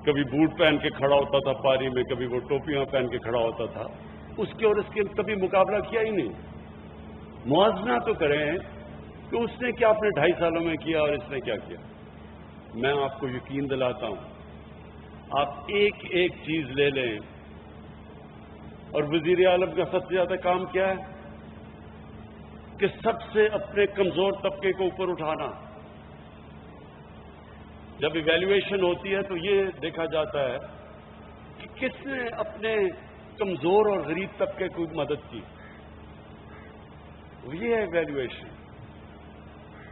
کبھی بوٹ پہن کے کھڑا ہوتا تھا پاری میں، کبھی وہ ٹوپیاں پہن کے کھڑا ہوتا تھا، اس کے اور اس کے کبھی مقابلہ کیا ہی نہیں۔ موازنہ تو کریں کہ اس نے کیا اپنے 2.5 سالوں میں کیا اور اس نے کیا کیا۔ میں آپ کو یقین دلاتا ہوں، آپ ایک ایک چیز لے لیں، اور وزیر اعظم کا سب سے زیادہ کام کیا ہے کہ سب سے اپنے کمزور طبقے کو اوپر اٹھانا۔ جب ایویلیویشن ہوتی ہے تو یہ دیکھا جاتا ہے کہ کس نے اپنے کمزور اور غریب طبقے کو مدد کی، یہ ہے ایویلیویشن۔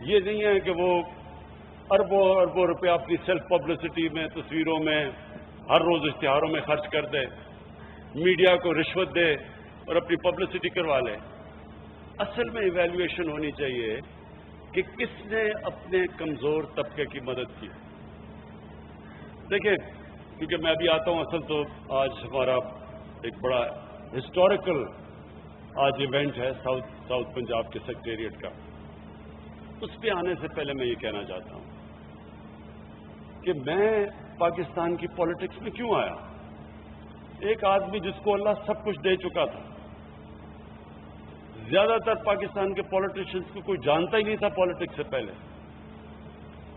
یہ نہیں ہے کہ وہ اربوں اربوں روپے اپنی سیلف پبلسٹی میں، تصویروں میں، ہر روز اشتہاروں میں خرچ کر دے، میڈیا کو رشوت دے اور اپنی پبلسٹی کروا لے۔ اصل میں ایویلیویشن ہونی چاہیے کہ کس نے اپنے کمزور طبقے کی مدد کی۔ دیکھیں، کیونکہ میں ابھی آتا ہوں، اصل تو آج ہمارا ایک بڑا ہسٹوریکل آج ایونٹ ہے ساؤتھ پنجاب کے سیکریٹریٹ کا۔ اس پہ آنے سے پہلے میں یہ کہنا چاہتا ہوں کہ میں پاکستان کی پالیٹکس میں کیوں آیا۔ ایک آدمی جس کو اللہ سب کچھ دے چکا تھا، زیادہ تر پاکستان کے پالیٹیشینز کو کوئی جانتا ہی نہیں تھا پالیٹکس سے پہلے۔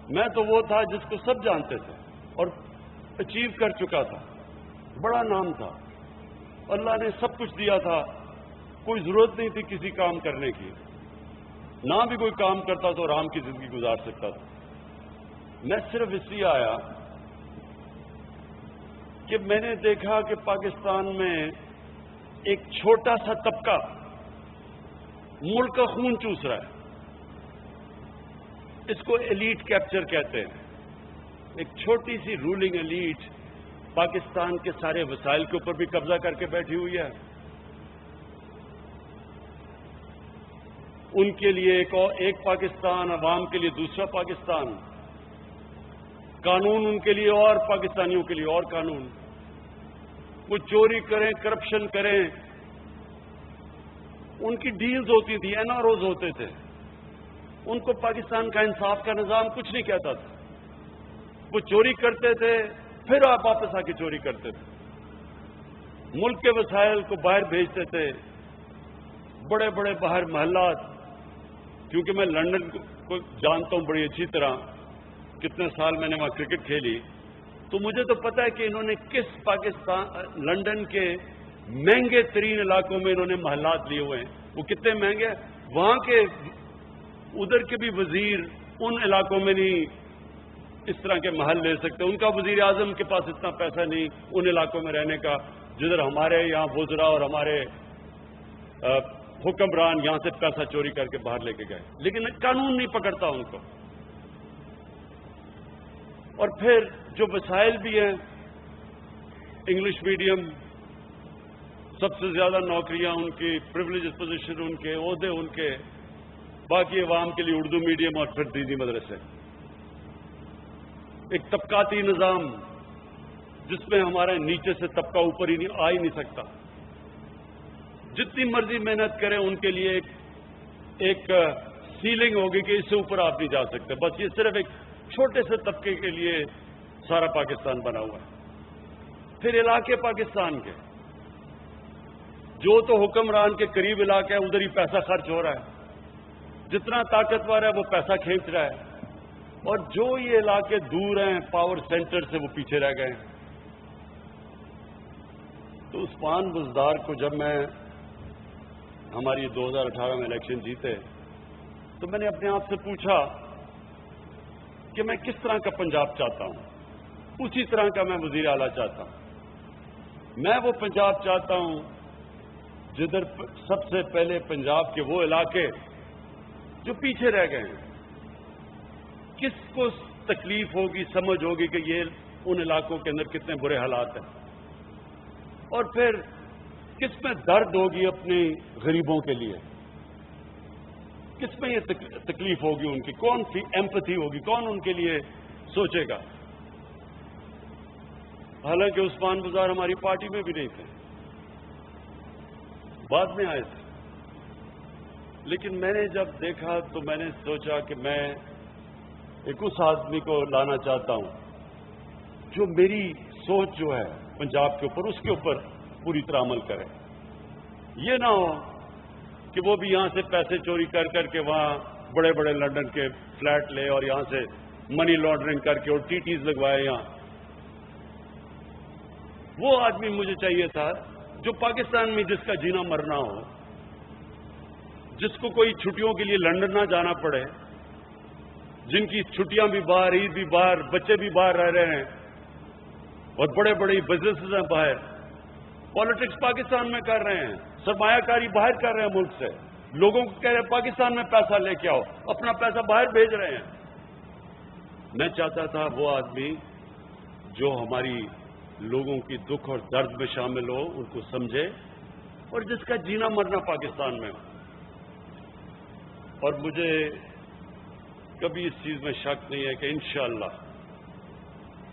میں تو وہ تھا جس کو سب جانتے تھے اور اچیو کر چکا تھا، بڑا نام تھا، اللہ نے سب کچھ دیا تھا، کوئی ضرورت نہیں تھی کسی کام کرنے کی، نہ بھی کوئی کام کرتا تو آرام کی زندگی گزار سکتا تھا۔ میں صرف اس لیے آیا کہ میں نے دیکھا کہ پاکستان میں ایک چھوٹا سا طبقہ ملک کا خون چوس رہا ہے، اس کو ایلیٹ کیپچر کہتے ہیں۔ ایک چھوٹی سی رولنگ ایلیٹ پاکستان کے سارے وسائل کے اوپر بھی قبضہ کر کے بیٹھی ہوئی ہے۔ ان کے لیے ایک پاکستان، عوام کے لیے دوسرا پاکستان، قانون ان کے لیے اور پاکستانیوں کے لیے اور قانون۔ وہ چوری کریں، کرپشن کریں، ان کی ڈیلز ہوتی تھی، این آر اوز ہوتے تھے، ان کو پاکستان کا انصاف کا نظام کچھ نہیں کہتا تھا۔ وہ چوری کرتے تھے، پھر آپ واپس آ کے چوری کرتے تھے، ملک کے وسائل کو باہر بھیجتے تھے، بڑے بڑے باہر محلات۔ کیونکہ میں لندن کو جانتا ہوں بڑی اچھی طرح، کتنے سال میں نے وہاں کرکٹ کھیلی، تو مجھے تو پتا ہے کہ انہوں نے کس لندن کے مہنگے ترین علاقوں میں انہوں نے محلات لیے ہوئے ہیں۔ وہ کتنے مہنگے، وہاں کے ادھر کے بھی وزیر ان علاقوں میں نہیں اس طرح کے محل لے سکتے، ان کا وزیر اعظم کے پاس اتنا پیسہ نہیں ان علاقوں میں رہنے کا جدھر ہمارے یہاں وزراء اور ہمارے حکمران یہاں سے پیسہ چوری کر کے باہر لے کے گئے، لیکن قانون نہیں پکڑتا ان کو۔ اور پھر جو وسائل بھی ہیں، انگلش میڈیم، سب سے زیادہ نوکریاں ان کی، پریولیجز پوزیشن ان کے، عہدے ان کے، باقی عوام کے لیے اردو میڈیم اور پھر دینی مدرسے۔ ایک طبقاتی نظام جس میں ہمارے نیچے سے طبقہ اوپر ہی آ ہی نہیں سکتا، جتنی مرضی محنت کریں ان کے لیے ایک ایک سیلنگ ہوگی کہ اس سے اوپر آپ نہیں جا سکتے. بس یہ صرف ایک چھوٹے سے طبقے کے لیے سارا پاکستان بنا ہوا ہے. پھر علاقے پاکستان کے جو تو حکمران کے قریب علاقہ ہے ادھر ہی پیسہ خرچ ہو رہا ہے, جتنا طاقتور ہے وہ پیسہ کھینچ رہا ہے, اور جو یہ علاقے دور ہیں پاور سینٹر سے وہ پیچھے رہ گئے. تو عثمان بزدار کو جب میں ہماری 2018 میں الیکشن جیتے تو میں نے اپنے آپ سے پوچھا کہ میں کس طرح کا پنجاب چاہتا ہوں. اسی طرح کا میں وزیر اعلیٰ چاہتا ہوں. میں وہ پنجاب چاہتا ہوں جدھر سب سے پہلے پنجاب کے وہ علاقے جو پیچھے رہ گئے ہیں, کس کو تکلیف ہوگی, سمجھ ہوگی کہ یہ ان علاقوں کے اندر کتنے برے حالات ہیں, اور پھر کس میں درد ہوگی اپنے غریبوں کے لیے, کس میں یہ تکلیف ہوگی ان کی, کون سی ایمپتھی ہوگی, کون ان کے لیے سوچے گا. حالانکہ عثمان بزدار ہماری پارٹی میں بھی نہیں تھے, بعد میں آئے تھے, لیکن میں نے جب دیکھا تو میں نے سوچا کہ میں ایک اس آدمی کو لانا چاہتا ہوں جو میری سوچ جو ہے پنجاب کے اوپر اس کے اوپر پوری طرح عمل کرے. یہ نہ ہو کہ وہ بھی یہاں سے پیسے چوری کر کر کے وہاں بڑے بڑے لنڈن کے فلیٹ لے اور یہاں سے منی لانڈرنگ کر کے اور ٹیز لگوائے. یہاں وہ آدمی مجھے چاہیے تھا جو پاکستان میں جس کا جینا مرنا ہو, جس کو کوئی چھٹیوں کے لیے لندن نہ جانا پڑے, جن کی چھٹیاں بھی باہر, عید بھی باہر, بچے بھی باہر رہ رہے ہیں, اور بڑے بڑے بزنسز ہیں باہر, پالیٹکس پاکستان میں کر رہے ہیں, سرمایہ کاری باہر کر رہے ہیں ملک سے, لوگوں کو کہہ رہے ہیں پاکستان میں پیسہ لے کے آؤ, اپنا پیسہ باہر بھیج رہے ہیں. میں چاہتا تھا وہ آدمی جو ہماری لوگوں کی دکھ اور درد میں شامل ہو, ان کو سمجھے, اور جس کا جینا مرنا پاکستان میں ہو. اور مجھے کبھی اس چیز میں شک نہیں ہے کہ انشاءاللہ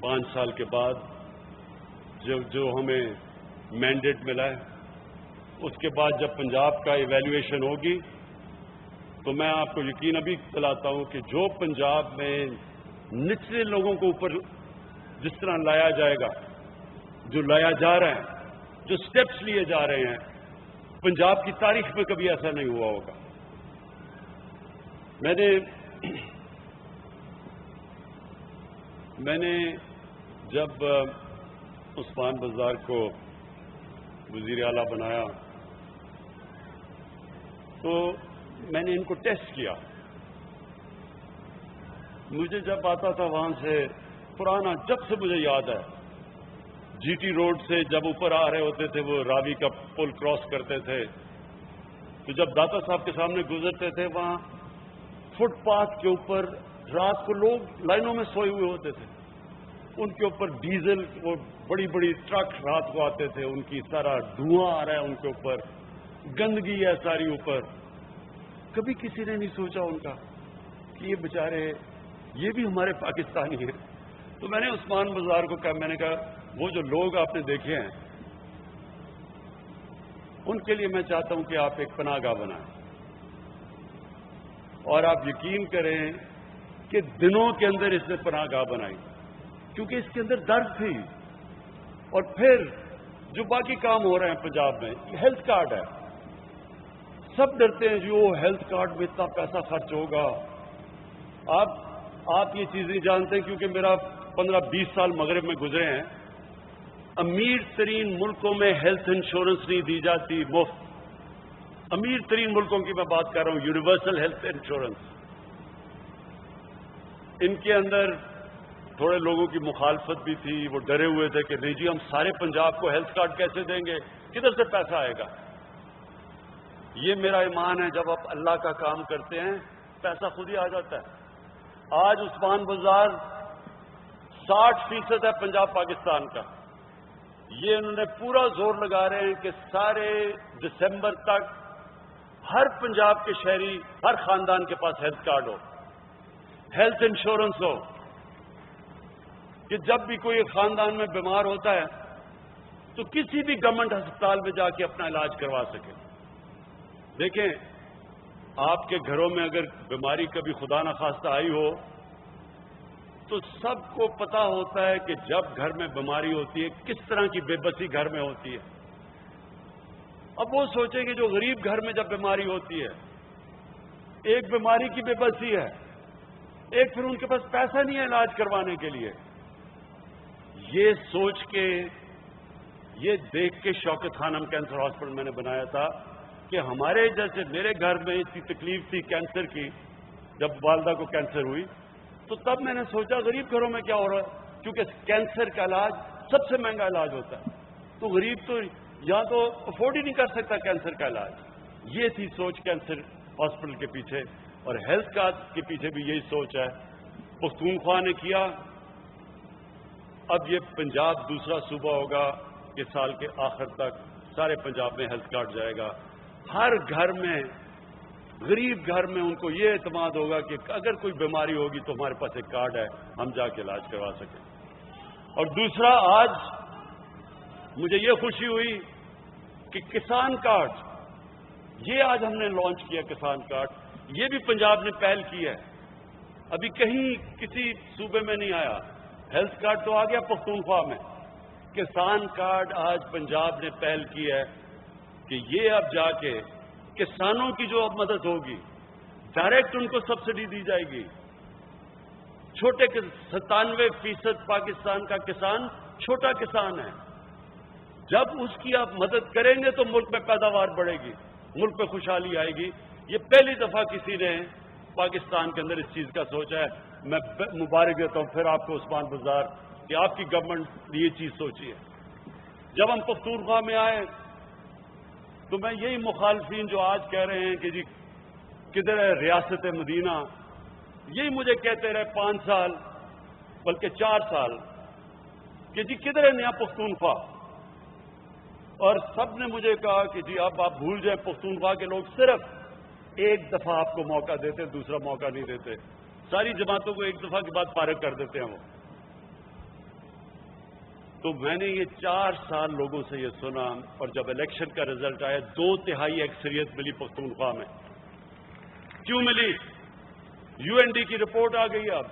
5 سال کے بعد جو ہمیں مینڈیٹ ملا ہے, اس کے بعد جب پنجاب کا ایویلویشن ہوگی تو میں آپ کو یقین ابھی دلاتا ہوں کہ جو پنجاب میں نچلے لوگوں کو اوپر جس طرح لایا جائے گا, جو لایا جا رہا ہے, جو سٹیپس لیے جا رہے ہیں, پنجاب کی تاریخ میں کبھی ایسا نہیں ہوا ہوگا. میں نے جب عثمان بزدار کو وزیر اعلیٰ بنایا تو میں نے ان کو ٹیسٹ کیا. مجھے جب آتا تھا وہاں سے پرانا, جب سے مجھے یاد ہے, جی ٹی روڈ سے جب اوپر آ رہے ہوتے تھے, وہ راوی کا پل کراس کرتے تھے, تو جب داتا صاحب کے سامنے گزرتے تھے وہاں فٹ پاتھ کے اوپر رات کو لوگ لائنوں میں سوئے ہوئے ہوتے تھے, ان کے اوپر ڈیزل, وہ بڑی بڑی ٹرک رات کو آتے تھے, ان کی سارا دھواں آ رہا ہے ان کے اوپر, گندگی ہے ساری اوپر. کبھی کسی نے نہیں سوچا ان کا کہ یہ بیچارے یہ بھی ہمارے پاکستانی ہیں. تو میں نے عثمان بزدار کو کہا, میں نے کہا وہ جو لوگ آپ نے دیکھے ہیں ان کے لیے میں چاہتا ہوں کہ آپ ایک پناہ گاہ بنائیں, اور آپ یقین کریں کہ دنوں کے اندر اس نے پناہ گاہ بنائی, کیونکہ اس کے اندر درد تھی. اور پھر جو باقی کام ہو رہے ہیں پنجاب میں, ہیلتھ کارڈ ہے, سب ڈرتے ہیں جو ہیلتھ کارڈ میں اتنا پیسہ خرچ ہوگا. آپ یہ چیزیں جانتے ہیں کیونکہ میرا 15-20 سال مغرب میں گزرے ہیں. امیر ترین ملکوں میں ہیلتھ انشورنس نہیں دی جاتی مفت. امیر ترین ملکوں کی میں بات کر رہا ہوں, یونیورسل ہیلتھ انشورنس. ان کے اندر تھوڑے لوگوں کی مخالفت بھی تھی, وہ ڈرے ہوئے تھے کہ نہیں جی ہم سارے پنجاب کو ہیلتھ کارڈ کیسے دیں گے, کدھر سے پیسہ آئے گا. یہ میرا ایمان ہے, جب آپ اللہ کا کام کرتے ہیں پیسہ خود ہی آ جاتا ہے. آج عثمان بزدار 60% ہے پنجاب پاکستان کا. یہ انہوں نے پورا زور لگا رہے ہیں کہ سارے دسمبر تک ہر پنجاب کے شہری, ہر خاندان کے پاس ہیلتھ کارڈ ہو, ہیلتھ انشورنس ہو, کہ جب بھی کوئی خاندان میں بیمار ہوتا ہے تو کسی بھی گورنمنٹ ہسپتال میں جا کے اپنا علاج کروا سکے. دیکھیں آپ کے گھروں میں اگر بیماری کبھی خدا نخواستہ آئی ہو تو سب کو پتا ہوتا ہے کہ جب گھر میں بیماری ہوتی ہے کس طرح کی بے بسی گھر میں ہوتی ہے. اب وہ سوچیں کہ جو غریب گھر میں جب بیماری ہوتی ہے، ایک بیماری کی بے بسی ہے، ایک پھر ان کے پاس پیسہ نہیں ہے علاج کروانے کے لیے. یہ سوچ کے، یہ دیکھ کے شوکت خانم کینسر ہاسپٹل میں نے بنایا تھا کہ ہمارے جیسے میرے گھر میں اتنی تکلیف تھی کینسر کی، جب والدہ کو کینسر ہوئی تو تب میں نے سوچا غریب گھروں میں کیا ہو رہا ہے، کیونکہ کینسر کا علاج سب سے مہنگا علاج ہوتا ہے، تو غریب تو یا تو افورڈ ہی نہیں کر سکتا کینسر کا علاج. یہ تھی سوچ کینسر ہاسپٹل کے پیچھے، اور ہیلتھ کارڈ کے پیچھے بھی یہی سوچ ہے. پختونخوا نے کیا. اب یہ پنجاب دوسرا صوبہ ہوگا کہ سال کے آخر تک سارے پنجاب میں ہیلتھ کارڈ جائے گا. ہر گھر میں، غریب گھر میں ان کو یہ اعتماد ہوگا کہ اگر کوئی بیماری ہوگی تو ہمارے پاس ایک کارڈ ہے، ہم جا کے علاج کروا سکیں. اور دوسرا، آج مجھے یہ خوشی ہوئی کہ کسان کارڈ، یہ آج ہم نے لانچ کیا. کسان کارڈ یہ بھی پنجاب نے پہل کی ہے، ابھی کہیں کسی صوبے میں نہیں آیا. ہیلتھ کارڈ تو آ گیا پختونخوا میں، کسان کارڈ آج پنجاب نے پہل کی ہے کہ یہ اب جا کے کسانوں کی جو اب مدد ہوگی، ڈائریکٹ ان کو سبسڈی دی جائے گی. چھوٹے 97% پاکستان کا کسان چھوٹا کسان ہے. جب اس کی آپ مدد کریں گے تو ملک میں پیداوار بڑھے گی، ملک میں خوشحالی آئے گی. یہ پہلی دفعہ کسی نے پاکستان کے اندر اس چیز کا سوچا ہے. میں مبارک دیتا ہوں پھر آپ کو عثمان بزدار کہ آپ کی گورنمنٹ نے یہ چیز سوچی ہے. جب ہم پختونخوا میں آئے تو میں یہی مخالفین جو آج کہہ رہے ہیں کہ جی کدھر ہے ریاست مدینہ، یہی مجھے کہتے رہے 5 سال بلکہ 4 سال کہ جی کدھر ہے نیا پختونخوا. اور سب نے مجھے کہا کہ جی اب آپ بھول جائیں، پختونخوا کے لوگ صرف ایک دفعہ آپ کو موقع دیتے، دوسرا موقع نہیں دیتے. ساری جماعتوں کو ایک دفعہ کے بعد فارغ کر دیتے ہیں وہ. تو میں نے یہ 4 سال لوگوں سے یہ سنا، اور جب الیکشن کا رزلٹ آیا 2/3 اکثریت ملی پختونخوا میں. کیوں ملی؟ یو این ڈی کی رپورٹ آ گئی. اب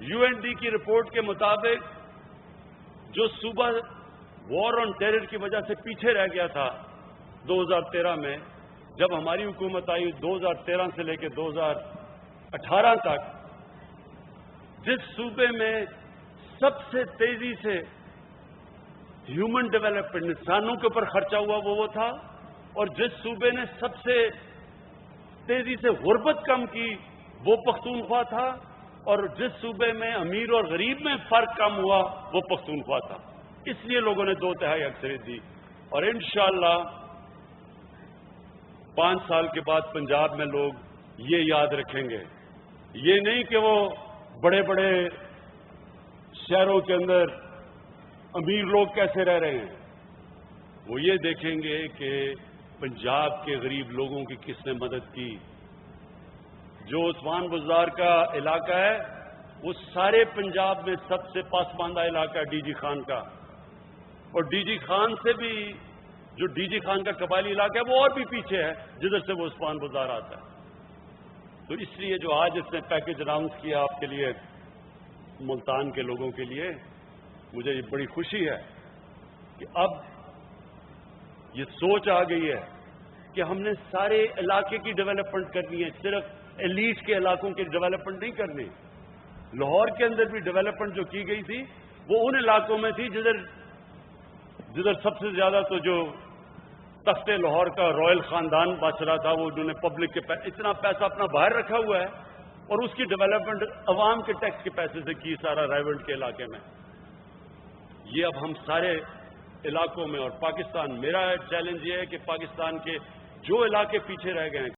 یو این ڈی کی رپورٹ کے مطابق جو صوبہ وار آن ٹیرر کی وجہ سے پیچھے رہ گیا تھا 2013 میں، جب ہماری حکومت آئی 2013 سے لے کے 2018 تک، جس صوبے میں سب سے تیزی سے ہیومن ڈیولپمنٹ، انسانوں کے اوپر خرچہ ہوا وہ تھا، اور جس صوبے نے سب سے تیزی سے غربت کم کی وہ پختونخوا تھا، اور جس صوبے میں امیر اور غریب میں فرق کم ہوا وہ پختونخوا تھا. اس لیے لوگوں نے 2/3 اکثریت دی. اور انشاءاللہ 5 سال کے بعد پنجاب میں لوگ یہ یاد رکھیں گے، یہ نہیں کہ وہ بڑے بڑے شہروں کے اندر امیر لوگ کیسے رہ رہے ہیں، وہ یہ دیکھیں گے کہ پنجاب کے غریب لوگوں کی کس نے مدد کی. جو عثمان بزدار کا علاقہ ہے وہ سارے پنجاب میں سب سے پسماندہ علاقہ ہے ڈی جی خان کا، اور ڈی جی خان سے بھی، جو ڈی جی خان کا قبائلی علاقہ ہے وہ اور بھی پیچھے ہے جدھر سے وہ عثمان بزدار آتا ہے. تو اس لیے جو آج اس نے پیکج اناؤنس کیا آپ کے لیے، ملتان کے لوگوں کے لیے، مجھے یہ بڑی خوشی ہے کہ اب یہ سوچ آ گئی ہے کہ ہم نے سارے علاقے کی ڈیولپمنٹ کرنی ہے، صرف ایلیٹ کے علاقوں کی ڈیولپمنٹ نہیں کرنی. لاہور کے اندر بھی ڈیولپمنٹ جو کی گئی تھی وہ ان علاقوں میں تھی جدھر سب سے زیادہ تو جو تخت لاہور کا رائل خاندان بچ رہا تھا، وہ انہوں نے پبلک کے اتنا پیسہ اپنا باہر رکھا ہوا ہے، اور اس کی ڈیولپمنٹ عوام کے ٹیکس کے پیسے سے کی سارا رائیولڈ کے علاقے میں. یہ اب ہم سارے علاقوں میں، اور پاکستان، میرا چیلنج یہ ہے کہ پاکستان کے جو علاقے پیچھے رہ گئے ہیں